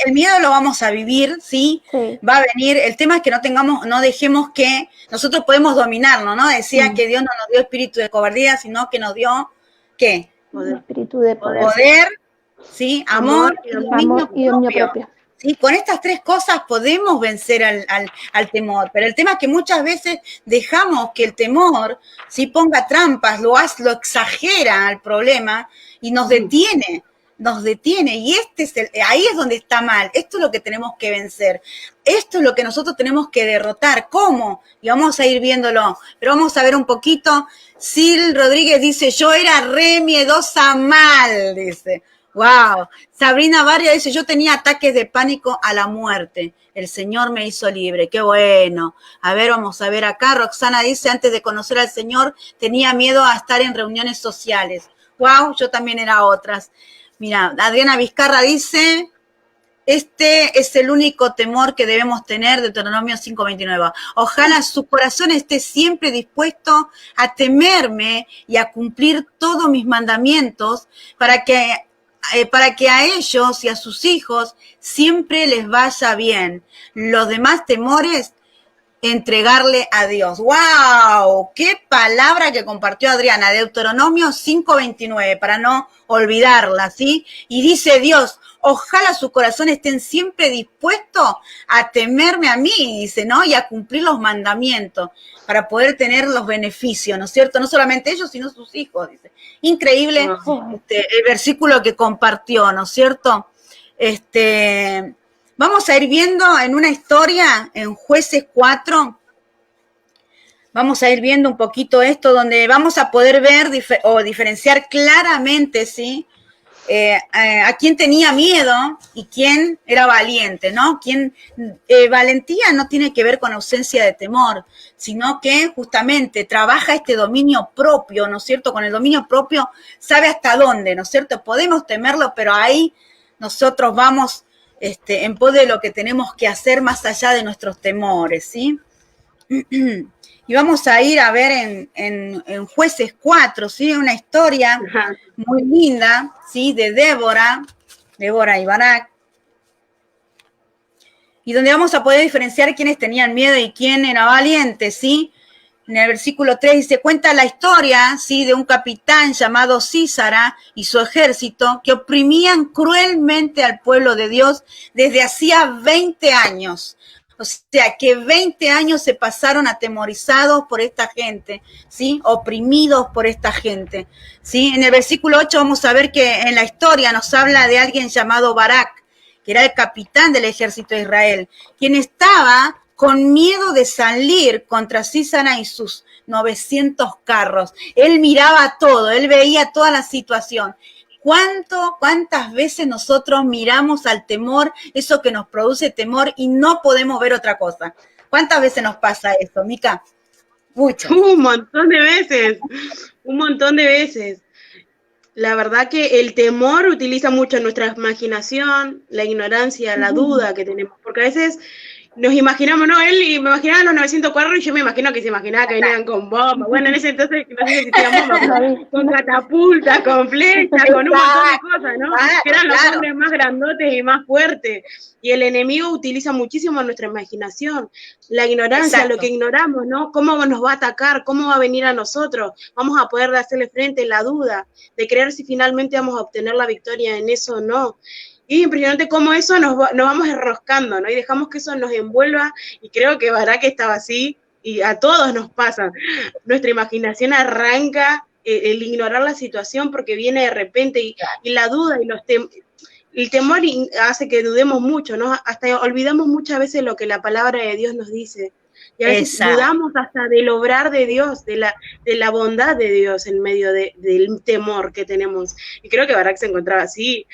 el miedo lo vamos a vivir, ¿sí? Va a venir, el tema es que no dejemos que nosotros podemos dominarlo, ¿no? Decía que Dios no nos dio espíritu de cobardía, sino que nos dio, ¿qué? Espíritu de poder. Poder, ¿sí? Amor y dominio propio. ¿Sí? Con estas tres cosas podemos vencer al temor, pero el tema es que muchas veces dejamos que el temor, ¿sí? Ponga trampas, lo exagera al problema y nos detiene, y ahí es donde está mal. Esto es lo que tenemos que vencer, esto es lo que nosotros tenemos que derrotar. ¿Cómo? Y vamos a ir viéndolo, pero vamos a ver un poquito. Sil Rodríguez dice, yo era re miedosa mal, dice. Wow. Sabrina Barria dice, yo tenía ataques de pánico a la muerte. El Señor me hizo libre. Qué bueno. A ver, vamos a ver acá. Roxana dice, antes de conocer al Señor, tenía miedo a estar en reuniones sociales. Wow, yo también era otras. Mira, Adriana Vizcarra dice, este es el único temor que debemos tener, Deuteronomio 5:29. Ojalá su corazón esté siempre dispuesto a temerme y a cumplir todos mis mandamientos para que a ellos y a sus hijos siempre les vaya bien. Los demás temores, entregarle a Dios. ¡Wow! ¡Qué palabra que compartió Adriana! Deuteronomio 5:29, para no olvidarla, ¿sí? Y dice Dios, ojalá su corazón estén siempre dispuestos a temerme a mí, dice, ¿no? Y a cumplir los mandamientos para poder tener los beneficios, ¿no es cierto? No solamente ellos, sino sus hijos, dice. Increíble el versículo que compartió, ¿no es cierto? Vamos a ir viendo en una historia, en Jueces 4, vamos a ir viendo un poquito esto, donde vamos a poder ver o diferenciar claramente, ¿sí? A quién tenía miedo y quién era valiente, ¿no? Valentía no tiene que ver con ausencia de temor, sino que justamente trabaja este dominio propio, ¿no es cierto? Con el dominio propio sabe hasta dónde, ¿no es cierto? Podemos temerlo, pero ahí nosotros vamos en pos de lo que tenemos que hacer más allá de nuestros temores, ¿sí? Y vamos a ir a ver en Jueces 4, ¿sí? Una historia muy linda, ¿sí? De Débora y Barak, y donde vamos a poder diferenciar quiénes tenían miedo y quién era valiente, ¿sí? En el versículo 3 dice, cuenta la historia, ¿sí? De un capitán llamado Sísara y su ejército que oprimían cruelmente al pueblo de Dios desde hacía 20 años. O sea, que 20 años se pasaron atemorizados por esta gente, ¿sí? Oprimidos por esta gente, ¿sí? En el versículo 8 vamos a ver que en la historia nos habla de alguien llamado Barak, que era el capitán del ejército de Israel, quien estaba con miedo de salir contra Sísara y sus 900 carros. Él miraba todo, él veía toda la situación. ¿Cuántas veces nosotros miramos al temor, eso que nos produce temor, y no podemos ver otra cosa? ¿Cuántas veces nos pasa eso, Mica? Muchas. Un montón de veces, un montón de veces. La verdad que el temor utiliza mucho nuestra imaginación, la ignorancia, la duda que tenemos, porque a veces nos imaginamos, no, él me imaginaba los 904 y yo me imagino que se imaginaba que venían con bombas. Bueno, en ese entonces no sé si existían bombas, pero con catapultas, con flechas, con un montón de cosas, ¿no? Que eran los hombres más grandotes y más fuertes. Y el enemigo utiliza muchísimo nuestra imaginación, la ignorancia, lo que ignoramos, ¿no? ¿Cómo nos va a atacar? ¿Cómo va a venir a nosotros? Vamos a poder hacerle frente, la duda de creer si finalmente vamos a obtener la victoria en eso o no. Y es impresionante cómo eso nos vamos enroscando, ¿no? Y dejamos que eso nos envuelva, y creo que Barak estaba así, y a todos nos pasa. Nuestra imaginación arranca el ignorar la situación porque viene de repente, y la duda y el temor hace que dudemos mucho, ¿no? Hasta olvidamos muchas veces lo que la palabra de Dios nos dice. Y a veces dudamos hasta del obrar de Dios, de la bondad de Dios en medio del temor que tenemos. Y creo que Barak se encontraba así.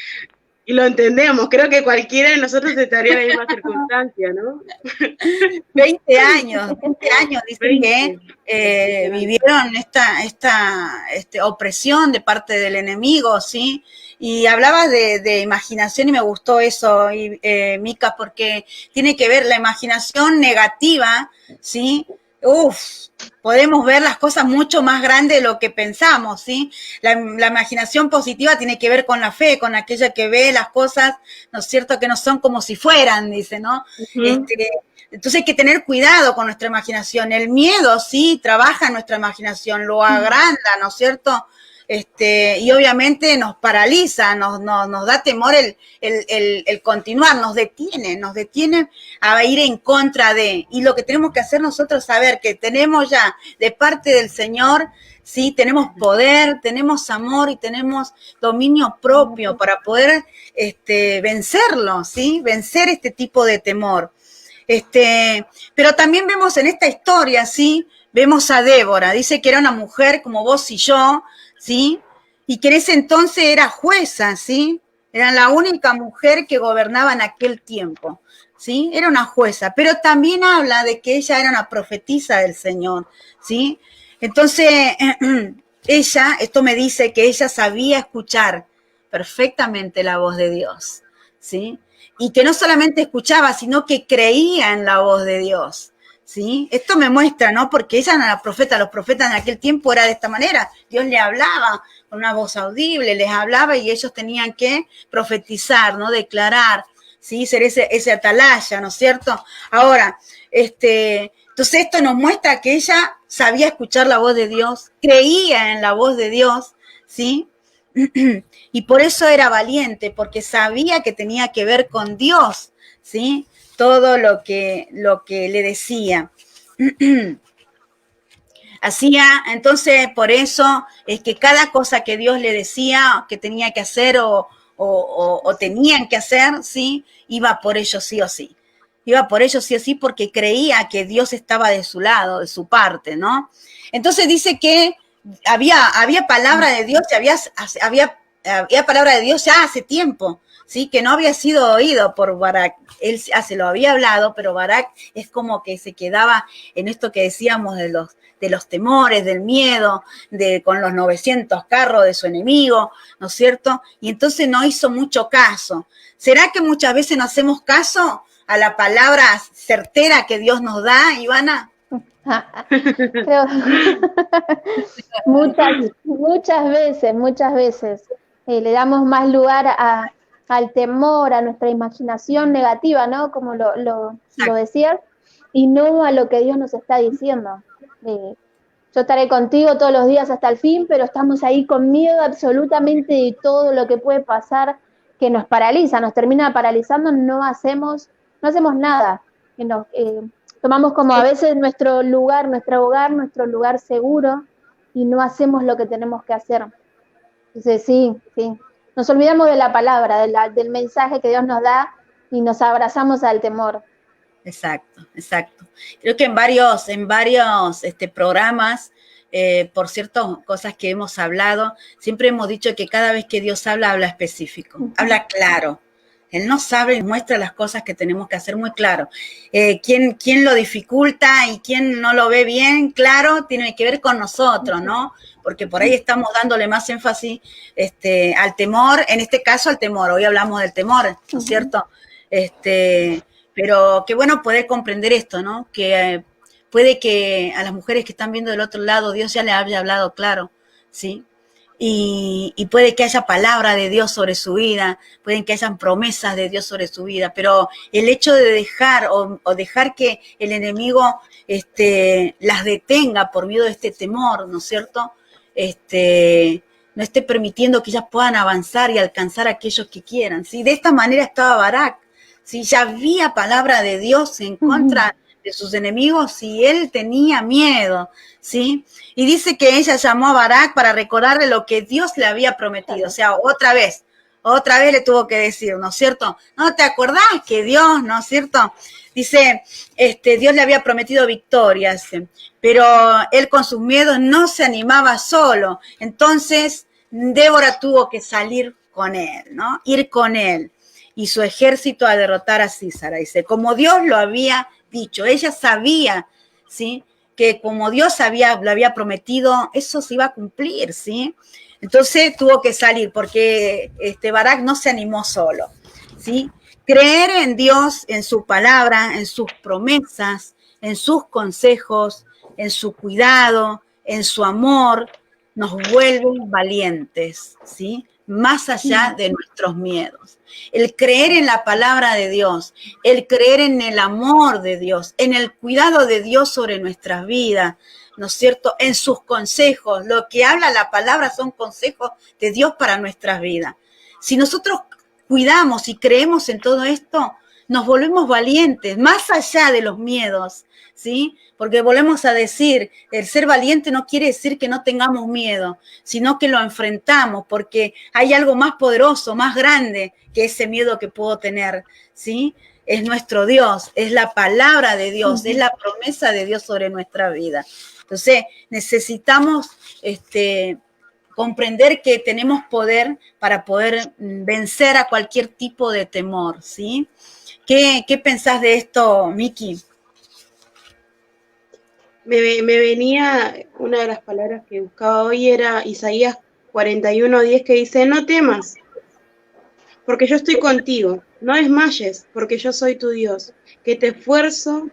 Y lo entendemos, creo que cualquiera de nosotros estaría en la misma circunstancia, ¿no? 20 años dicen que vivieron esta opresión de parte del enemigo, ¿sí? Y hablabas de imaginación y me gustó eso, Mica, porque tiene que ver la imaginación negativa, ¿sí? Podemos ver las cosas mucho más grandes de lo que pensamos, ¿sí? La imaginación positiva tiene que ver con la fe, con aquella que ve las cosas, ¿no es cierto?, que no son como si fueran, dice, ¿no? Entonces hay que tener cuidado con nuestra imaginación. El miedo, sí, trabaja en nuestra imaginación, lo agranda, ¿no es cierto? Y obviamente nos paraliza, nos da temor el continuar, nos detiene a ir en contra de. Y lo que tenemos que hacer nosotros es saber que tenemos ya de parte del Señor, sí, tenemos poder, tenemos amor y tenemos dominio propio para poder vencerlo, sí, vencer este tipo de temor. Pero también vemos en esta historia, sí, vemos a Débora, dice que era una mujer como vos y yo, ¿sí? Y que en ese entonces era jueza, ¿sí? Era la única mujer que gobernaba en aquel tiempo, ¿sí? Era una jueza, pero también habla de que ella era una profetisa del Señor, ¿sí? Entonces, ella, esto me dice que ella sabía escuchar perfectamente la voz de Dios, ¿sí? Y que no solamente escuchaba, sino que creía en la voz de Dios, ¿sí? Esto me muestra, ¿no? Porque ella era la profeta, los profetas en aquel tiempo era de esta manera, Dios le hablaba con una voz audible, les hablaba y ellos tenían que profetizar, ¿no? Declarar, ¿sí? Ser ese atalaya, ¿no es cierto? Ahora, entonces esto nos muestra que ella sabía escuchar la voz de Dios, creía en la voz de Dios, ¿sí? Y por eso era valiente, porque sabía que tenía que ver con Dios, ¿sí? Todo lo que le decía. Hacía, entonces, por eso es que cada cosa que Dios le decía que tenía que hacer o tenían que hacer, ¿sí? Iba por ellos sí o sí. Iba por ellos sí o sí porque creía que Dios estaba de su lado, de su parte, ¿no? Entonces dice que había palabra de Dios, había palabra de Dios ya hace tiempo, ¿sí? Que no había sido oído por Barak. Él se lo había hablado, pero Barak es como que se quedaba en esto que decíamos de los temores, del miedo, con los 900 carros de su enemigo, ¿no es cierto? Y entonces no hizo mucho caso. ¿Será que muchas veces no hacemos caso a la palabra certera que Dios nos da, Ivana? Creo, muchas veces le damos más lugar al temor, a nuestra imaginación negativa, ¿no? Como lo decías, y no a lo que Dios nos está diciendo. Yo estaré contigo todos los días hasta el fin, pero estamos ahí con miedo absolutamente de todo lo que puede pasar, que nos paraliza, nos termina paralizando, no hacemos nada. Tomamos como a veces nuestro lugar, nuestro hogar, nuestro lugar seguro, y no hacemos lo que tenemos que hacer. Entonces, sí. Nos olvidamos de la palabra, del mensaje que Dios nos da, y nos abrazamos al temor. Exacto. Creo que en varios programas, por ciertas cosas que hemos hablado, siempre hemos dicho que cada vez que Dios habla específico, habla claro. Él nos sabe y muestra las cosas que tenemos que hacer muy claro. Quién lo dificulta y quién no lo ve bien, claro, tiene que ver con nosotros, ¿no? Porque por ahí estamos dándole más énfasis al temor, en este caso al temor, hoy hablamos del temor, ¿no es cierto? Pero qué bueno poder comprender esto, ¿no? Que puede que a las mujeres que están viendo del otro lado, Dios ya le haya hablado claro, ¿sí? Y puede que haya palabra de Dios sobre su vida, pueden que hayan promesas de Dios sobre su vida, pero el hecho de dejar o dejar que el enemigo las detenga por miedo de este temor, ¿no es cierto? No esté permitiendo que ellas puedan avanzar y alcanzar a aquellos que quieran, ¿sí? De esta manera estaba Barak, ¿sí? Ya había palabra de Dios en contra de sus enemigos y él tenía miedo, ¿sí? Y dice que ella llamó a Barak para recordarle lo que Dios le había prometido, o sea, otra vez le tuvo que decir, ¿no es cierto? ¿No te acordás que Dios, ¿no es cierto? Dice, Dios le había prometido victorias, pero él con sus miedos no se animaba solo, entonces Débora tuvo que salir con él, ¿no? Ir con él y su ejército a derrotar a Sísara, dice, como Dios lo había dicho, ella sabía, ¿sí? Que como Dios lo había prometido, eso se iba a cumplir, ¿sí? Entonces tuvo que salir porque Barak no se animó solo, ¿sí? Creer en Dios, en su palabra, en sus promesas, en sus consejos, en su cuidado, en su amor, nos vuelven valientes, ¿sí? Más allá de nuestros miedos. El creer en la palabra de Dios, el creer en el amor de Dios, en el cuidado de Dios sobre nuestras vidas, ¿no es cierto? En sus consejos, lo que habla la palabra son consejos de Dios para nuestras vidas. Si nosotros cuidamos y creemos en todo esto, nos volvemos valientes, más allá de los miedos, ¿sí? Porque volvemos a decir, el ser valiente no quiere decir que no tengamos miedo, sino que lo enfrentamos, porque hay algo más poderoso, más grande que ese miedo que puedo tener, ¿sí? Es nuestro Dios, es la palabra de Dios, es la promesa de Dios sobre nuestra vida. Entonces, necesitamos comprender que tenemos poder para poder vencer a cualquier tipo de temor, ¿sí? ¿Qué pensás de esto, Miki? Me venía, una de las palabras que buscaba hoy era Isaías 41:10, que dice, no temas, porque yo estoy contigo, no desmayes, porque yo soy tu Dios, que te esfuerzo,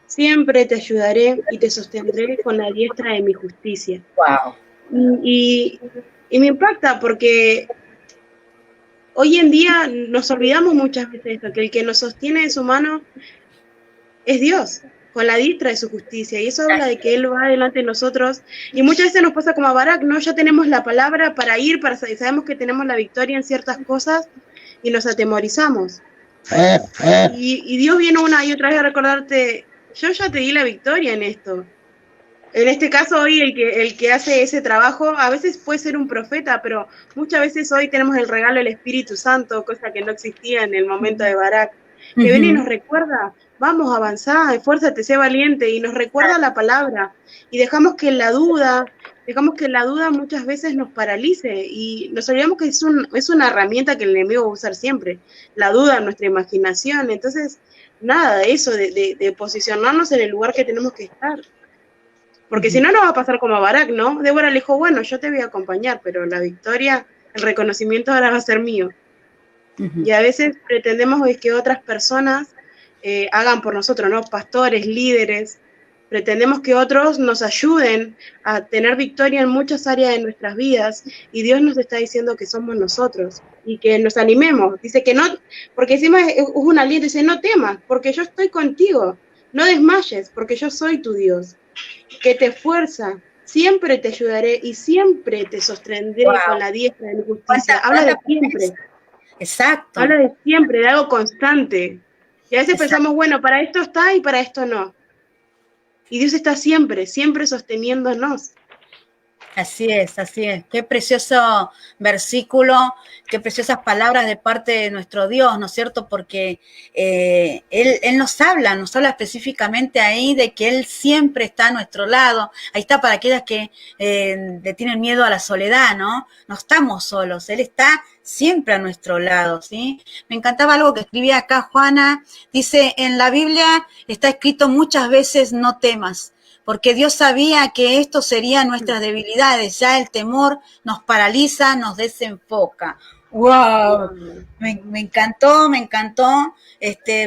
siempre te ayudaré y te sostendré con la diestra de mi justicia. Wow. Y me impacta porque hoy en día nos olvidamos muchas veces de esto, que el que nos sostiene de su mano es Dios, con la diestra de su justicia, y eso habla de que Él va delante de nosotros, y muchas veces nos pasa como a Barak, ¿no? Ya tenemos la palabra para ir, sabemos que tenemos la victoria en ciertas cosas, y nos atemorizamos. Y Dios viene una y otra vez a recordarte, yo ya te di la victoria en esto. En este caso hoy el que hace ese trabajo, a veces puede ser un profeta, pero muchas veces hoy tenemos el regalo del Espíritu Santo, cosa que no existía en el momento de Barak, que viene y nos recuerda, vamos, avanzá, esfuérzate, sé valiente, y nos recuerda la palabra, y dejamos que la duda muchas veces nos paralice, y nos olvidamos que es una herramienta que el enemigo va a usar siempre, la duda, nuestra imaginación. Entonces, nada de eso, de posicionarnos en el lugar que tenemos que estar. Porque si no, nos va a pasar como a Barak, ¿no? Débora le dijo, bueno, yo te voy a acompañar, pero la victoria, el reconocimiento ahora va a ser mío. Y a veces pretendemos que otras personas hagan por nosotros, ¿no? Pastores, líderes, pretendemos que otros nos ayuden a tener victoria en muchas áreas de nuestras vidas, y Dios nos está diciendo que somos nosotros, y que nos animemos. Dice que no, porque encima es un aliento, dice, no temas, porque yo estoy contigo, no desmayes, porque yo soy tu Dios, que te esfuerza, siempre te ayudaré y siempre te sostendré con la diestra de mi justicia. Habla de siempre. Exacto. Habla de siempre, de algo constante. Y a veces pensamos, bueno, para esto está y para esto no. Y Dios está siempre, siempre sosteniéndonos. Así es, así es. Qué precioso versículo, qué preciosas palabras de parte de nuestro Dios, ¿no es cierto? Porque Él nos habla específicamente ahí de que Él siempre está a nuestro lado. Ahí está para aquellas que le tienen miedo a la soledad, ¿no? No estamos solos, Él está siempre a nuestro lado, ¿sí? Me encantaba algo que escribía acá Juana, dice, en la Biblia está escrito muchas veces no temas, porque Dios sabía que esto serían nuestras debilidades, ya el temor nos paraliza, nos desenfoca. ¡Wow! Me encantó,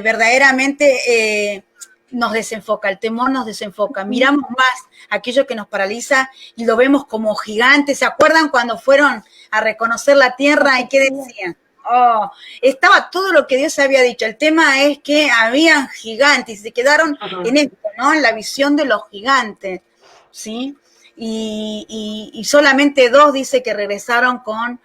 verdaderamente nos desenfoca, el temor nos desenfoca, miramos más aquello que nos paraliza y lo vemos como gigantes. ¿Se acuerdan cuando fueron a reconocer la tierra y qué decían? Oh, estaba todo lo que Dios había dicho. El tema es que habían gigantes y se quedaron en esto, ¿no? En la visión de los gigantes, ¿sí? Y solamente 2 dice que regresaron con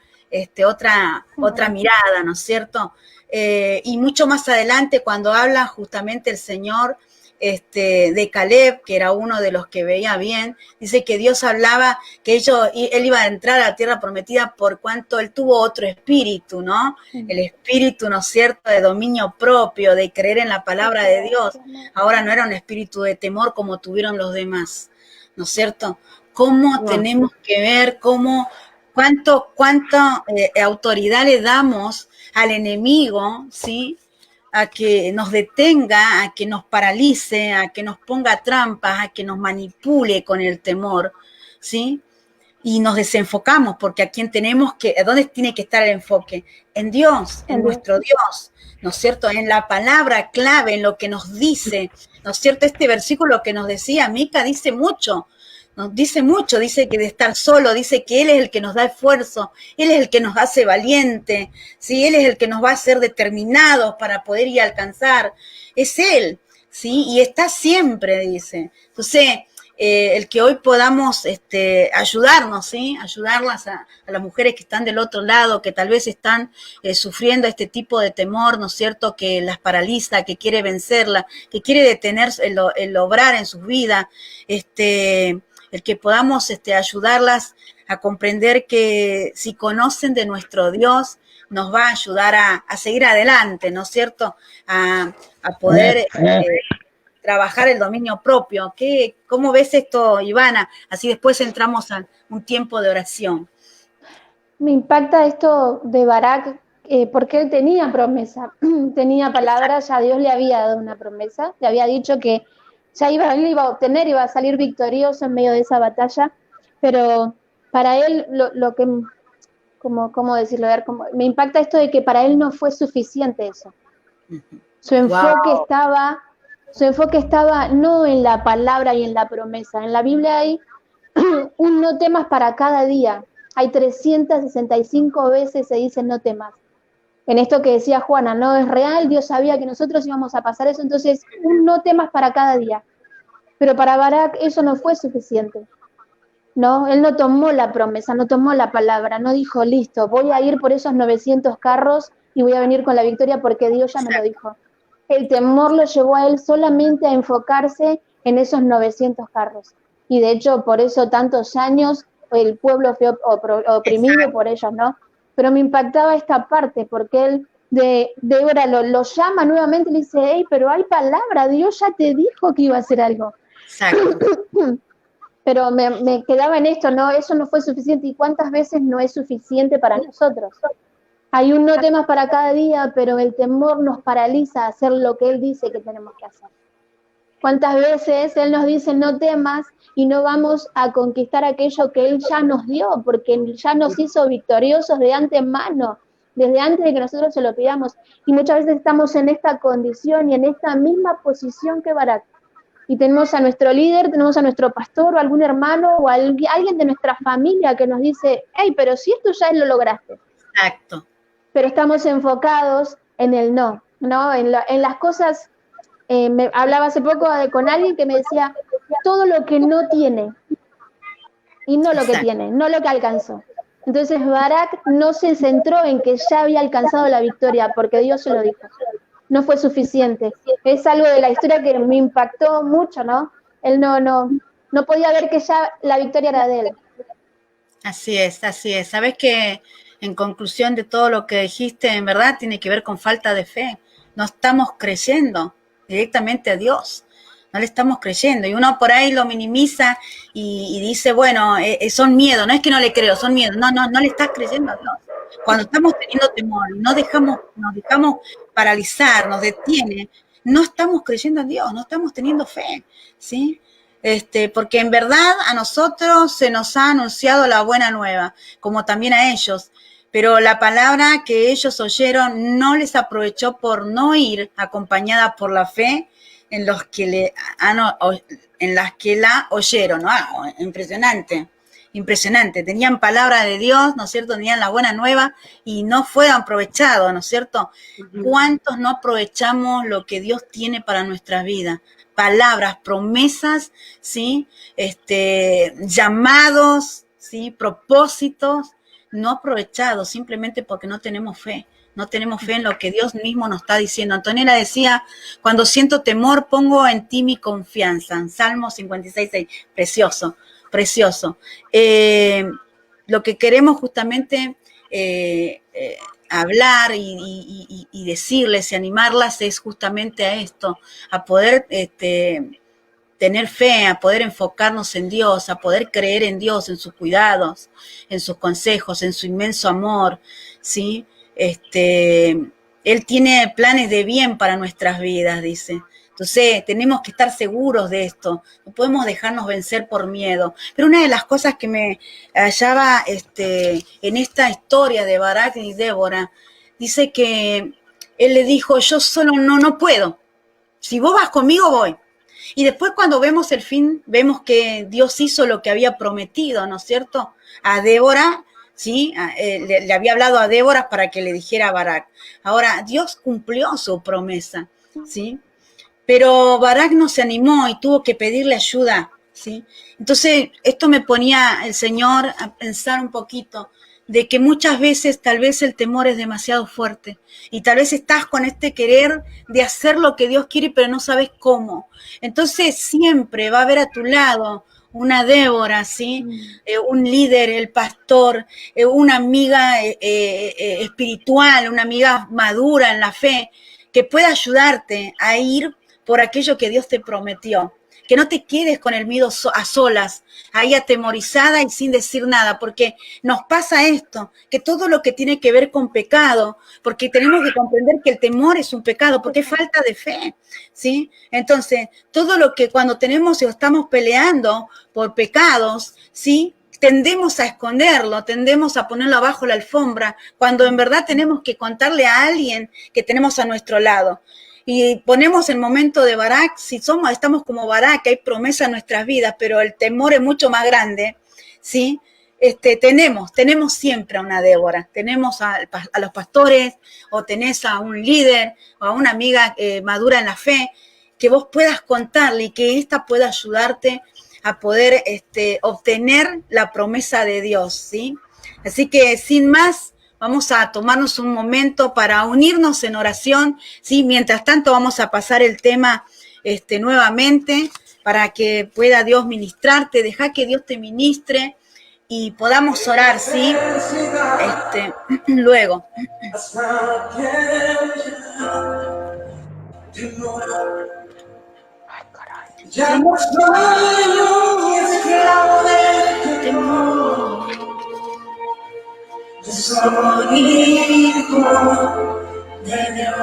otra mirada, ¿no es cierto? Y mucho más adelante, cuando habla justamente el Señor de Caleb, que era uno de los que veía bien, dice que Dios hablaba que él iba a entrar a la tierra prometida por cuanto él tuvo otro espíritu, ¿no? El espíritu, ¿no es cierto?, de dominio propio, de creer en la palabra de Dios. Ahora no era un espíritu de temor como tuvieron los demás, ¿no es cierto? ¿Cómo tenemos que ver cuánta autoridad le damos al enemigo, ¿sí?, a que nos detenga, a que nos paralice, a que nos ponga trampas, a que nos manipule con el temor, ¿sí? Y nos desenfocamos, porque ¿a dónde tiene que estar el enfoque? En Dios, en nuestro Dios, ¿no es cierto? En la palabra clave, en lo que nos dice, ¿no es cierto? Este versículo que nos decía Mica dice mucho, dice que de estar solo, dice que Él es el que nos da esfuerzo, Él es el que nos hace valiente, ¿sí? Él es el que nos va a hacer determinados para poder ir a alcanzar, es Él, ¿sí? Y está siempre, dice. Entonces, el que hoy podamos ayudarnos, ¿sí? Ayudarlas a las mujeres que están del otro lado, que tal vez están sufriendo este tipo de temor, ¿no es cierto?, que las paraliza, que quiere vencerla, que quiere detener el obrar en sus vidas, el que podamos ayudarlas a comprender que si conocen de nuestro Dios, nos va a ayudar a seguir adelante, ¿no es cierto?, a poder trabajar el dominio propio. ¿Cómo ves esto, Ivana? Así después entramos a un tiempo de oración. Me impacta esto de Barak, porque él tenía promesa, tenía palabras, ya Dios le había dado una promesa, le había dicho que ya él iba a obtener, iba a salir victorioso en medio de esa batalla, pero para él lo que, ¿cómo decirlo? A ver, me impacta esto de que para él no fue suficiente eso. Su enfoque estaba no en la palabra y en la promesa. En la Biblia hay un no temas para cada día. Hay 365 veces se dice no temas. En esto que decía Juana, no es real, Dios sabía que nosotros íbamos a pasar eso, entonces un no temas para cada día. Pero para Barak eso no fue suficiente. No, él no tomó la promesa, no tomó la palabra, no dijo, listo, voy a ir por esos 900 carros y voy a venir con la victoria porque Dios ya me lo dijo. El temor lo llevó a él solamente a enfocarse en esos 900 carros. Y de hecho, por eso tantos años el pueblo fue oprimido por ellos, ¿no? Pero me impactaba esta parte, porque él Débora lo llama nuevamente y le dice, hey, pero hay palabra, Dios ya te dijo que iba a hacer algo. Exacto. Pero me quedaba en esto, ¿no? Eso no fue suficiente. ¿Y cuántas veces no es suficiente para nosotros? Hay un no temas para cada día, pero el temor nos paraliza a hacer lo que Él dice que tenemos que hacer. ¿Cuántas veces Él nos dice no temas y no vamos a conquistar aquello que Él ya nos dio? Porque Él ya nos hizo victoriosos de antemano, desde antes de que nosotros se lo pidamos. Y muchas veces estamos en esta condición y en esta misma posición que Barak. Y tenemos a nuestro líder, tenemos a nuestro pastor o algún hermano o alguien de nuestra familia que nos dice, hey, pero si esto ya lo lograste. Exacto. Pero estamos enfocados en el no, en las cosas. Me hablaba hace poco con alguien que me decía, todo lo que no tiene y no lo que tiene, no lo que alcanzó. Entonces Barak no se centró en que ya había alcanzado la victoria porque Dios se lo dijo. No fue suficiente. Es algo de la historia que me impactó mucho, ¿no? Él no podía ver que ya la victoria era de él. Así es, así es. Sabes que en conclusión de todo lo que dijiste, en verdad tiene que ver con falta de fe. No estamos creyendo directamente a Dios. No le estamos creyendo. Y uno por ahí lo minimiza y dice, bueno, son miedos. No es que no le creo, son miedos. No, no, no le estás creyendo a Dios. Cuando estamos teniendo temor, nos dejamos paralizar, nos detiene, no estamos creyendo en Dios, no estamos teniendo fe, ¿sí? Porque en verdad a nosotros se nos ha anunciado la buena nueva, como también a ellos, pero la palabra que ellos oyeron no les aprovechó por no ir acompañada por la fe en los que en las que la oyeron, ¿no? Impresionante. Impresionante, tenían palabra de Dios, ¿no es cierto? Tenían la buena nueva y no fue aprovechado, ¿no es cierto? ¿Cuántos no aprovechamos lo que Dios tiene para nuestras vidas? Palabras, promesas, ¿sí? Llamados, ¿sí? Propósitos no aprovechados simplemente porque no tenemos fe. No tenemos fe en lo que Dios mismo nos está diciendo. Antonella decía, cuando siento temor, pongo en ti mi confianza. En Salmo 56:6, precioso. Precioso. Lo que queremos justamente hablar y decirles y animarlas es justamente a esto, a poder tener fe, a poder enfocarnos en Dios, a poder creer en Dios, en sus cuidados, en sus consejos, en su inmenso amor, ¿sí? Él tiene planes de bien para nuestras vidas, dice. Entonces, tenemos que estar seguros de esto, no podemos dejarnos vencer por miedo. Pero una de las cosas que me hallaba en esta historia de Barak y Débora, dice que él le dijo, yo solo no puedo, si vos vas conmigo voy. Y después cuando vemos el fin, vemos que Dios hizo lo que había prometido, ¿no es cierto? A Débora, ¿sí? Le había hablado a Débora para que le dijera a Barak. Ahora, Dios cumplió su promesa, ¿sí? Pero Barak no se animó y tuvo que pedirle ayuda, ¿sí? Entonces, esto me ponía el Señor a pensar un poquito de que muchas veces tal vez el temor es demasiado fuerte y tal vez estás con este querer de hacer lo que Dios quiere pero no sabes cómo. Entonces siempre va a haber a tu lado una Débora, ¿sí? Un líder, el pastor, una amiga espiritual, una amiga madura en la fe que pueda ayudarte a ir por aquello que Dios te prometió. Que no te quedes con el miedo a solas, ahí atemorizada y sin decir nada, porque nos pasa esto, que todo lo que tiene que ver con pecado, porque tenemos que comprender que el temor es un pecado, porque es falta de fe, ¿sí? Entonces, todo lo que cuando tenemos o estamos peleando por pecados, ¿sí? Tendemos a esconderlo, tendemos a ponerlo abajo la alfombra, cuando en verdad tenemos que contarle a alguien que tenemos a nuestro lado. Y ponemos el momento de Barak, si estamos como Barak, hay promesa en nuestras vidas, pero el temor es mucho más grande, ¿sí? Tenemos siempre a una Débora, tenemos a los pastores, o tenés a un líder, o a una amiga madura en la fe, que vos puedas contarle y que ésta pueda ayudarte a poder obtener la promesa de Dios, ¿sí? Así que, sin más, vamos a tomarnos un momento para unirnos en oración, ¿sí? Mientras tanto vamos a pasar el tema nuevamente para que pueda Dios ministrarte, deja que Dios te ministre y podamos orar, ¿sí? Luego. Ya no soy esclavo del temor. Yo soy hijo de Dios.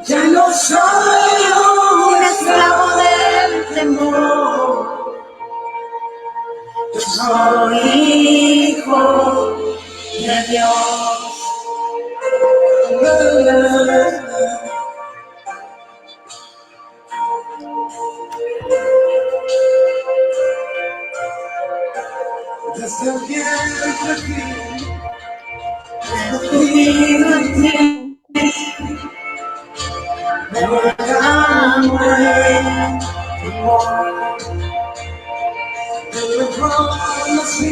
Ya no soy un esclavo del temor. Yo soy hijo de Dios. Desde el vientre me derramé tu amor. Del reconocí,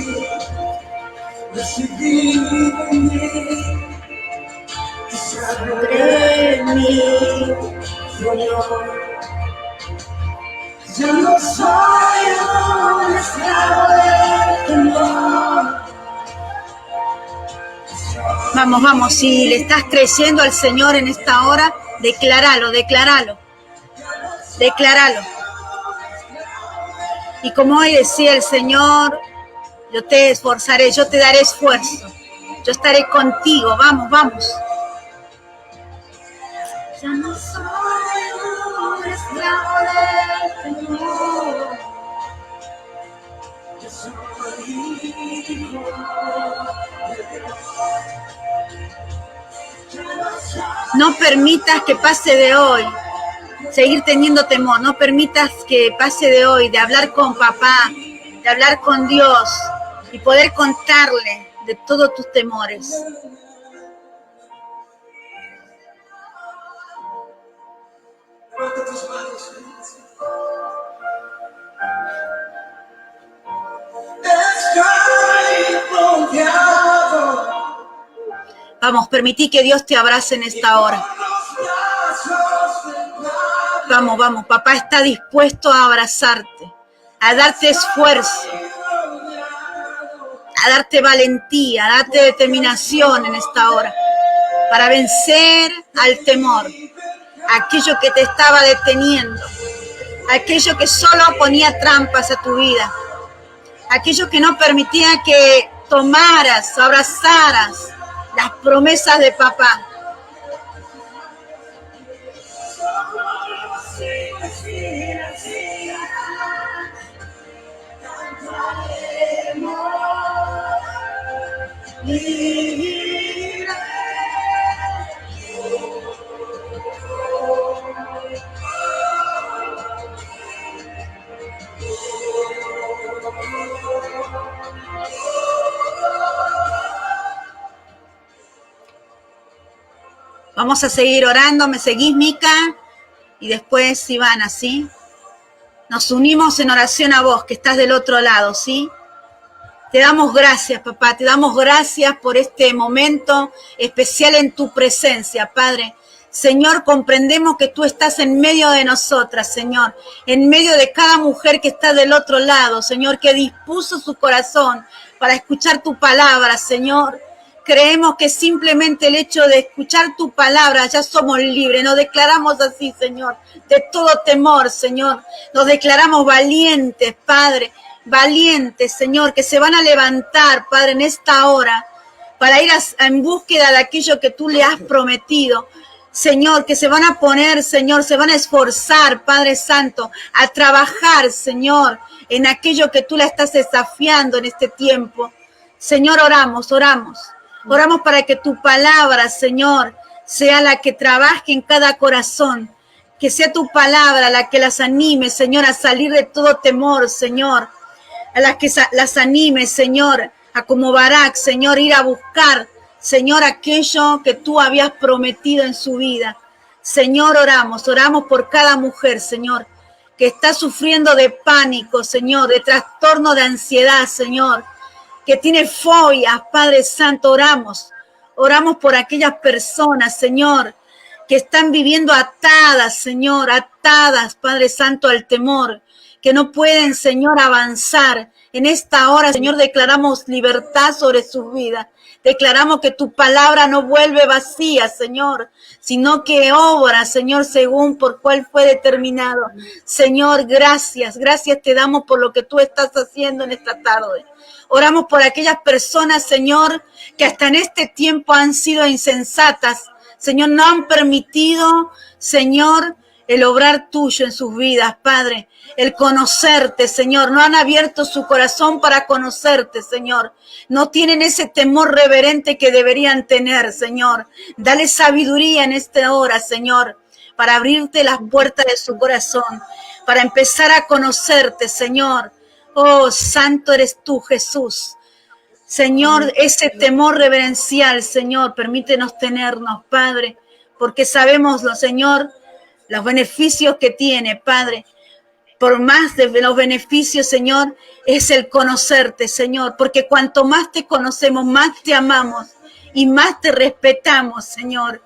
recibí de mí y sobre mí fluyó. Ya no soy un esclavo del temor. Vamos, vamos, si le estás creyendo al Señor en esta hora, decláralo, decláralo, decláralo. Y como hoy decía el Señor, yo te esforzaré, yo te daré esfuerzo, yo estaré contigo, vamos, vamos. Ya no soy un esclavo del temor. Yo soy hijo de Dios. No permitas que pase de hoy seguir teniendo temor, no permitas que pase de hoy de hablar con papá, de hablar con Dios y poder contarle de todos tus temores. Levanta tus manos. Estoy confiado. Vamos, permití que Dios te abrace en esta hora. Vamos, vamos, papá está dispuesto a abrazarte, a darte esfuerzo, a darte valentía, a darte determinación en esta hora, para vencer al temor, aquello que te estaba deteniendo, aquello que solo ponía trampas a tu vida, aquello que no permitía que tomaras, abrazaras las promesas de papá. Vamos a seguir orando, ¿me seguís, Mica? Y después, Ivana, ¿sí? Nos unimos en oración a vos, que estás del otro lado, ¿sí? Te damos gracias, papá, te damos gracias por este momento especial en tu presencia, Padre. Señor, comprendemos que tú estás en medio de nosotras, Señor, en medio de cada mujer que está del otro lado, Señor, que dispuso su corazón para escuchar tu palabra, Señor. Creemos que simplemente el hecho de escuchar tu palabra ya somos libres. Nos declaramos así, Señor, de todo temor, Señor. Nos declaramos valientes, Padre, valientes, Señor, que se van a levantar, Padre, en esta hora para ir en búsqueda de aquello que tú le has prometido. Señor, que se van a poner, Señor, se van a esforzar, Padre Santo, a trabajar, Señor, en aquello que tú la estás desafiando en este tiempo. Señor, oramos, oramos. Oramos para que tu palabra, Señor, sea la que trabaje en cada corazón. Que sea tu palabra la que las anime, Señor, a salir de todo temor, Señor. A las que las anime, Señor, a como Barak, Señor, ir a buscar, Señor, aquello que tú habías prometido en su vida. Señor, oramos por cada mujer, Señor, que está sufriendo de pánico, Señor, de trastorno de ansiedad, Señor, que tiene fobias, Padre Santo, oramos por aquellas personas, Señor, que están viviendo atadas, Señor, atadas, Padre Santo, al temor, que no pueden, Señor, avanzar. En esta hora, Señor, declaramos libertad sobre sus vidas. Declaramos que tu palabra no vuelve vacía, Señor, sino que obra, Señor, según por cuál fue determinado. Señor, gracias te damos por lo que tú estás haciendo en esta tarde. Oramos por aquellas personas, Señor, que hasta en este tiempo han sido insensatas. Señor, no han permitido, Señor, el obrar tuyo en sus vidas, Padre. El conocerte, Señor. No han abierto su corazón para conocerte, Señor. No tienen ese temor reverente que deberían tener, Señor. Dale sabiduría en esta hora, Señor, para abrirte las puertas de su corazón, para empezar a conocerte, Señor. Oh, santo eres tú, Jesús. Señor, ese temor reverencial, Señor, permítenos tenernos, Padre, porque sabemos, Señor, los beneficios que tiene, Padre. Por más de los beneficios, Señor, es el conocerte, Señor, porque cuanto más te conocemos, más te amamos y más te respetamos, Señor.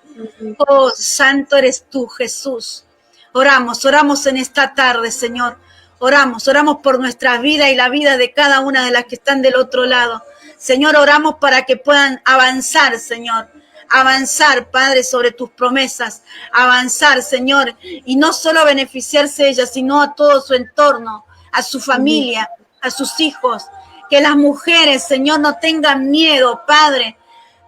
Oh, santo eres tú, Jesús. Oramos en esta tarde, Señor, Oramos por nuestras vidas y la vida de cada una de las que están del otro lado. Señor, oramos para que puedan avanzar, Señor. Avanzar, Padre, sobre tus promesas. Avanzar, Señor. Y no solo beneficiarse ellas, sino a todo su entorno, a su familia, a sus hijos. Que las mujeres, Señor, no tengan miedo, Padre,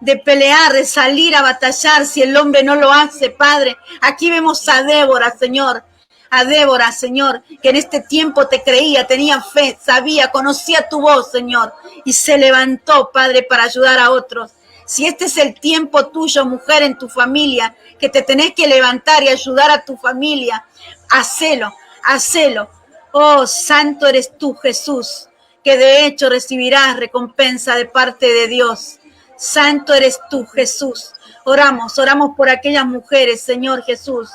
de pelear, de salir a batallar si el hombre no lo hace, Padre. Aquí vemos a Débora, Señor. A Débora, Señor, que en este tiempo te creía, tenía fe, sabía, conocía tu voz, Señor, y se levantó, Padre, para ayudar a otros. Si este es el tiempo tuyo, mujer, en tu familia, que te tenés que levantar y ayudar a tu familia, hacelo, hacelo. Oh, santo eres tú, Jesús, que de hecho recibirás recompensa de parte de Dios. Santo eres tú, Jesús. Oramos por aquellas mujeres, Señor Jesús,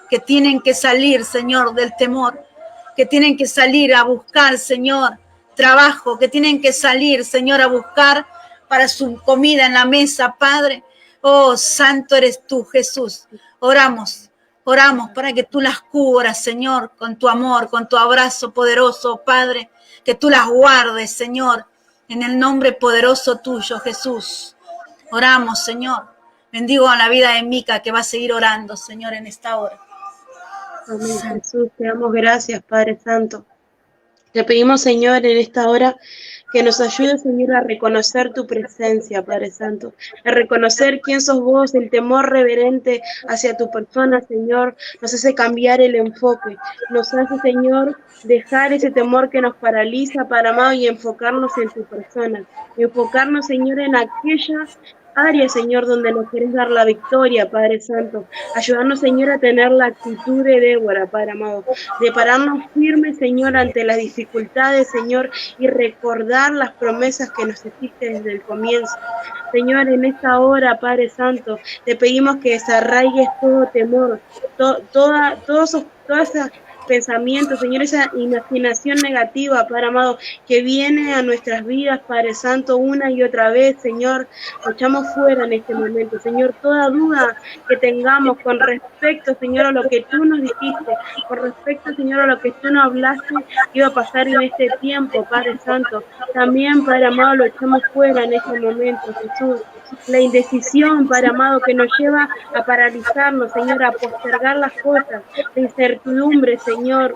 que tienen que salir, Señor, del temor, que tienen que salir a buscar, Señor, trabajo, que tienen que salir, Señor, a buscar para su comida en la mesa, Padre. Oh, santo eres tú, Jesús. Oramos para que tú las cubras, Señor, con tu amor, con tu abrazo poderoso, Padre, que tú las guardes, Señor, en el nombre poderoso tuyo, Jesús. Oramos, Señor. Bendigo a la vida de Mica, que va a seguir orando, Señor, en esta hora. Amén, Jesús, te damos gracias, Padre Santo. Te pedimos, Señor, en esta hora que nos ayude, Señor, a reconocer tu presencia, Padre Santo, a reconocer quién sos vos, el temor reverente hacia tu persona, Señor, nos hace cambiar el enfoque, nos hace, Señor, dejar ese temor que nos paraliza, Padre amado, y enfocarnos en tu persona, enfocarnos, Señor, en aquellas área, Señor, donde nos quieres dar la victoria, Padre Santo. Ayudarnos, Señor, a tener la actitud de Débora, Padre amado, de pararnos firmes, Señor, ante las dificultades, Señor, y recordar las promesas que nos hiciste desde el comienzo. Señor, en esta hora, Padre Santo, te pedimos que desarraigues todo temor, todos esos pensamientos, Señor, esa imaginación negativa, Padre amado, que viene a nuestras vidas, Padre Santo, una y otra vez, Señor, lo echamos fuera en este momento, Señor, toda duda que tengamos con respecto, Señor, a lo que tú nos dijiste, con respecto, Señor, a lo que tú nos hablaste, que iba a pasar en este tiempo, Padre Santo, también, Padre amado, lo echamos fuera en este momento, Jesús. La indecisión, Padre amado, que nos lleva a paralizarnos, Señor, a postergar las cosas, la incertidumbre, Señor,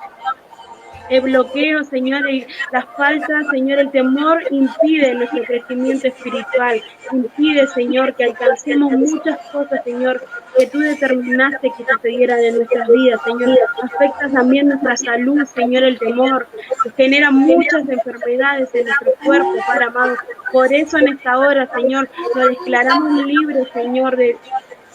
el bloqueo, Señor, y las faltas, Señor, el temor impide nuestro crecimiento espiritual, impide, Señor, que alcancemos muchas cosas, Señor, que tú determinaste que sucedieran en nuestras vidas, Señor. Afecta también nuestra salud, Señor, el temor, que genera muchas enfermedades en nuestro cuerpo, Padre amado. Por eso en esta hora, Señor, nos declaramos libres, Señor,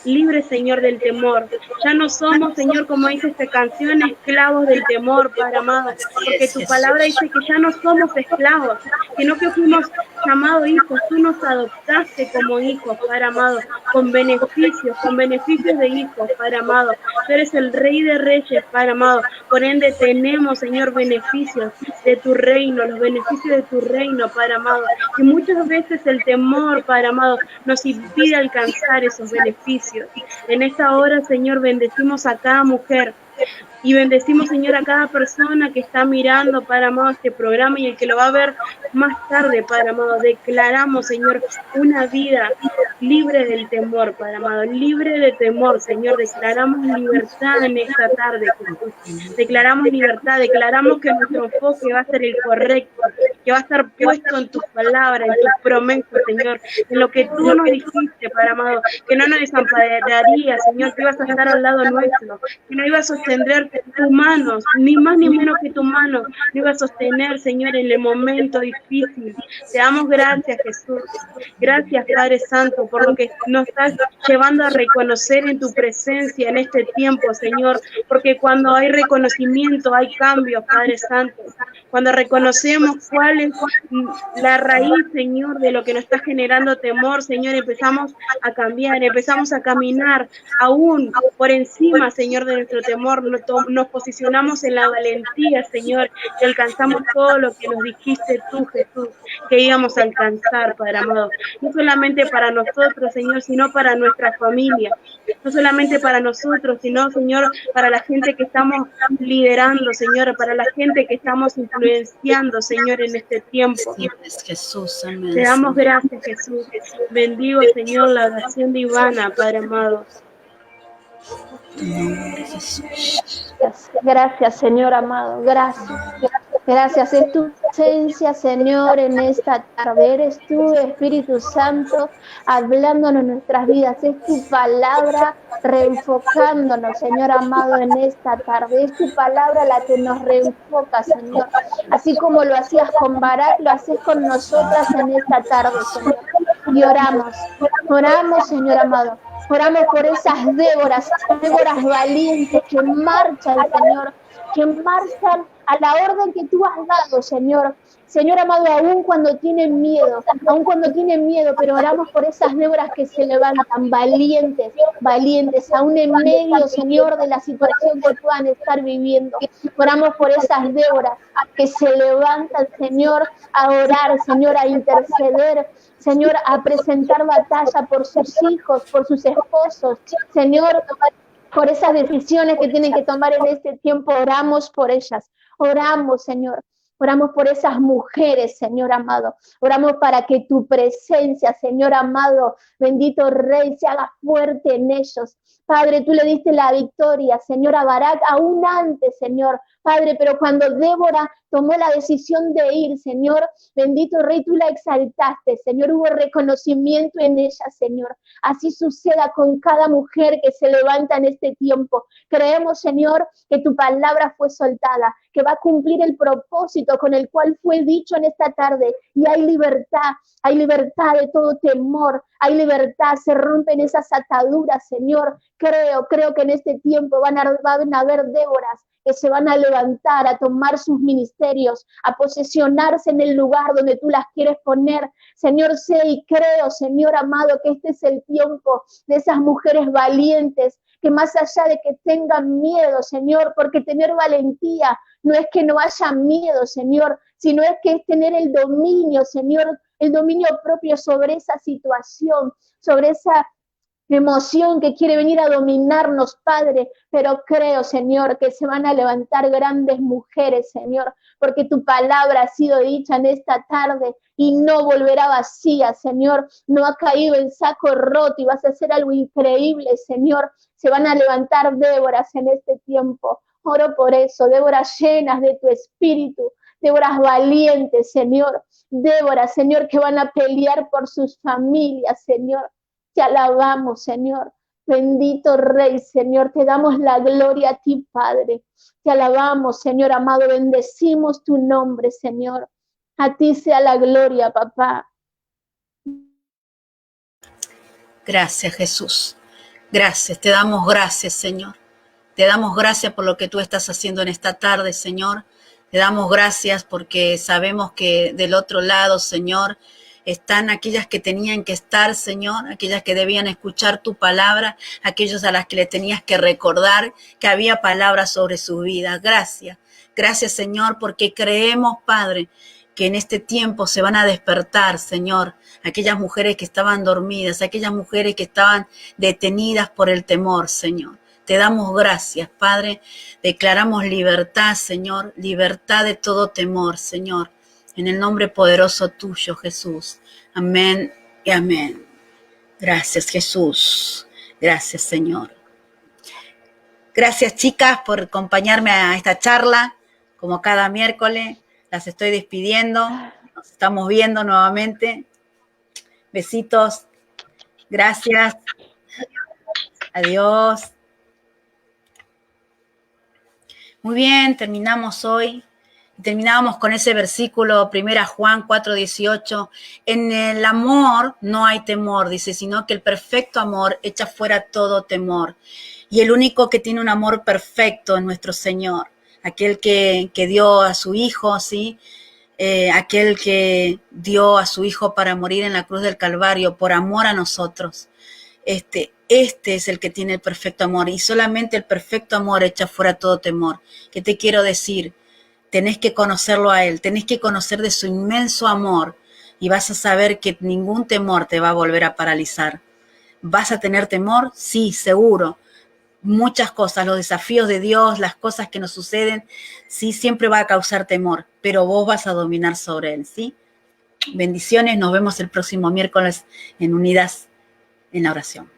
libre, Señor, del temor. Ya no somos, Señor, como dice esta canción, esclavos del temor, Padre amado, porque tu palabra dice que ya no somos esclavos, sino que fuimos llamados hijos. Tú nos adoptaste como hijos, Padre amado, con beneficios de hijos, Padre amado. Tú eres el Rey de Reyes, Padre amado. Por ende tenemos, Señor, beneficios de tu reino, los beneficios de tu reino, Padre amado. Y muchas veces el temor, Padre amado, nos impide alcanzar esos beneficios. En esta hora, Señor, bendecimos a cada mujer y bendecimos, Señor, a cada persona que está mirando, Padre amado, este programa y el que lo va a ver más tarde, Padre amado. Declaramos, Señor, una vida libre del temor, Padre amado, libre de temor, Señor. Declaramos libertad en esta tarde, Jesús. Declaramos libertad, declaramos que nuestro enfoque va a ser el correcto, que va a estar puesto en tus palabras, en tus promesas, Señor, en lo que tú nos dijiste, Padre amado, que no nos desampararías, Señor, que ibas a estar al lado nuestro, que no ibas a sostener tu mano, ni más ni menos que tu mano, no iba a sostener, Señor, en el momento difícil. Te damos gracias, Jesús. Gracias, Padre Santo, por lo que nos estás llevando a reconocer en tu presencia en este tiempo, Señor, porque cuando hay reconocimiento hay cambios, Padre Santo. Cuando reconocemos cuál cuál es la raíz, Señor, de lo que nos está generando temor, Señor. Empezamos a cambiar, empezamos a caminar aún por encima, Señor, de nuestro temor. Nos posicionamos en la valentía, Señor, y alcanzamos todo lo que nos dijiste tú, Jesús, que íbamos a alcanzar, Padre amado. No solamente para nosotros, Señor, sino para nuestra familia. No solamente para nosotros, sino, Señor, para la gente que estamos liderando, Señor, para la gente que estamos influenciando, Señor, en este tiempo. Jesús, amén. Te damos gracias, Jesús. Bendigo, Señor, la oración divina, Padre amado. Gracias, Señor amado, gracias. Gracias, es tu presencia, Señor, en esta tarde. Eres tú, Espíritu Santo, hablándonos en nuestras vidas. Es tu palabra reenfocándonos, Señor amado, en esta tarde. Es tu palabra la que nos reenfoca, Señor. Así como lo hacías con Barak, lo haces con nosotras en esta tarde, Señor. Y oramos, Señor amado. Oramos por esas Déboras valientes que marchan, Señor, que marchan a la orden que tú has dado, Señor. Señor amado, aún cuando tienen miedo, pero oramos por esas Déboras que se levantan, valientes, aún en medio, Señor, de la situación que puedan estar viviendo. Oramos por esas Déboras que se levantan, Señor, a orar, Señor, a interceder, Señor, a presentar batalla por sus hijos, por sus esposos, Señor, por esas decisiones que tienen que tomar en este tiempo. Oramos por ellas, oramos, Señor. Oramos por esas mujeres, Señor amado. Oramos para que tu presencia, Señor amado, bendito Rey, se haga fuerte en ellos. Padre, tú le diste la victoria, Señor, a Barak, aún antes, Señor. Padre, pero cuando Débora tomó la decisión de ir, Señor, bendito Rey, tú la exaltaste, Señor, hubo reconocimiento en ella, Señor. Así suceda con cada mujer que se levanta en este tiempo. Creemos, Señor, que tu palabra fue soltada, que va a cumplir el propósito con el cual fue dicho en esta tarde, y hay libertad de todo temor, hay libertad, se rompen esas ataduras, Señor. Creo que en este tiempo van a haber Déboras que se van a levantar, a tomar sus ministerios, a posesionarse en el lugar donde tú las quieres poner. Señor, sé y creo, Señor amado, que este es el tiempo de esas mujeres valientes, que más allá de que tengan miedo, Señor, porque tener valentía no es que no haya miedo, Señor, sino es que es tener el dominio, Señor, el dominio propio sobre esa situación, sobre esa emoción que quiere venir a dominarnos, Padre, pero creo, Señor, que se van a levantar grandes mujeres, Señor, porque tu palabra ha sido dicha en esta tarde y no volverá vacía, Señor, no ha caído en saco roto y vas a hacer algo increíble, Señor. Se van a levantar Déboras en este tiempo. Oro por eso, Déboras llenas de tu espíritu, Déboras valientes, Señor, Déboras, Señor, que van a pelear por sus familias, Señor. Te alabamos, Señor. Bendito Rey, Señor. Te damos la gloria a ti, Padre. Te alabamos, Señor amado. Bendecimos tu nombre, Señor. A ti sea la gloria, papá. Gracias, Jesús. Gracias. Te damos gracias, Señor. Te damos gracias por lo que tú estás haciendo en esta tarde, Señor. Te damos gracias porque sabemos que del otro lado, Señor, están aquellas que tenían que estar, Señor, aquellas que debían escuchar tu palabra, aquellos a las que le tenías que recordar que había palabras sobre su vida. Gracias, gracias, Señor, porque creemos, Padre, que en este tiempo se van a despertar, Señor, aquellas mujeres que estaban dormidas, aquellas mujeres que estaban detenidas por el temor, Señor. Te damos gracias, Padre. Declaramos libertad, Señor, libertad de todo temor, Señor. En el nombre poderoso tuyo, Jesús. Amén y amén. Gracias, Jesús. Gracias, Señor. Gracias, chicas, por acompañarme a esta charla. Como cada miércoles, las estoy despidiendo. Nos estamos viendo nuevamente. Besitos. Gracias. Adiós. Muy bien, terminamos hoy. Terminábamos con ese versículo, 1 Juan 4:18. En el amor no hay temor, dice, sino que el perfecto amor echa fuera todo temor. Y el único que tiene un amor perfecto es nuestro Señor, aquel que dio a su Hijo, ¿sí? aquel que dio a su Hijo para morir en la cruz del Calvario por amor a nosotros. Este es el que tiene el perfecto amor, y solamente el perfecto amor echa fuera todo temor. ¿Qué te quiero decir? Tenés que conocerlo a Él, tenés que conocer de su inmenso amor, y vas a saber que ningún temor te va a volver a paralizar. ¿Vas a tener temor? Sí, seguro. Muchas cosas, los desafíos de Dios, las cosas que nos suceden, sí, siempre va a causar temor, pero vos vas a dominar sobre él, ¿sí? Bendiciones, nos vemos el próximo miércoles en Unidas en la oración.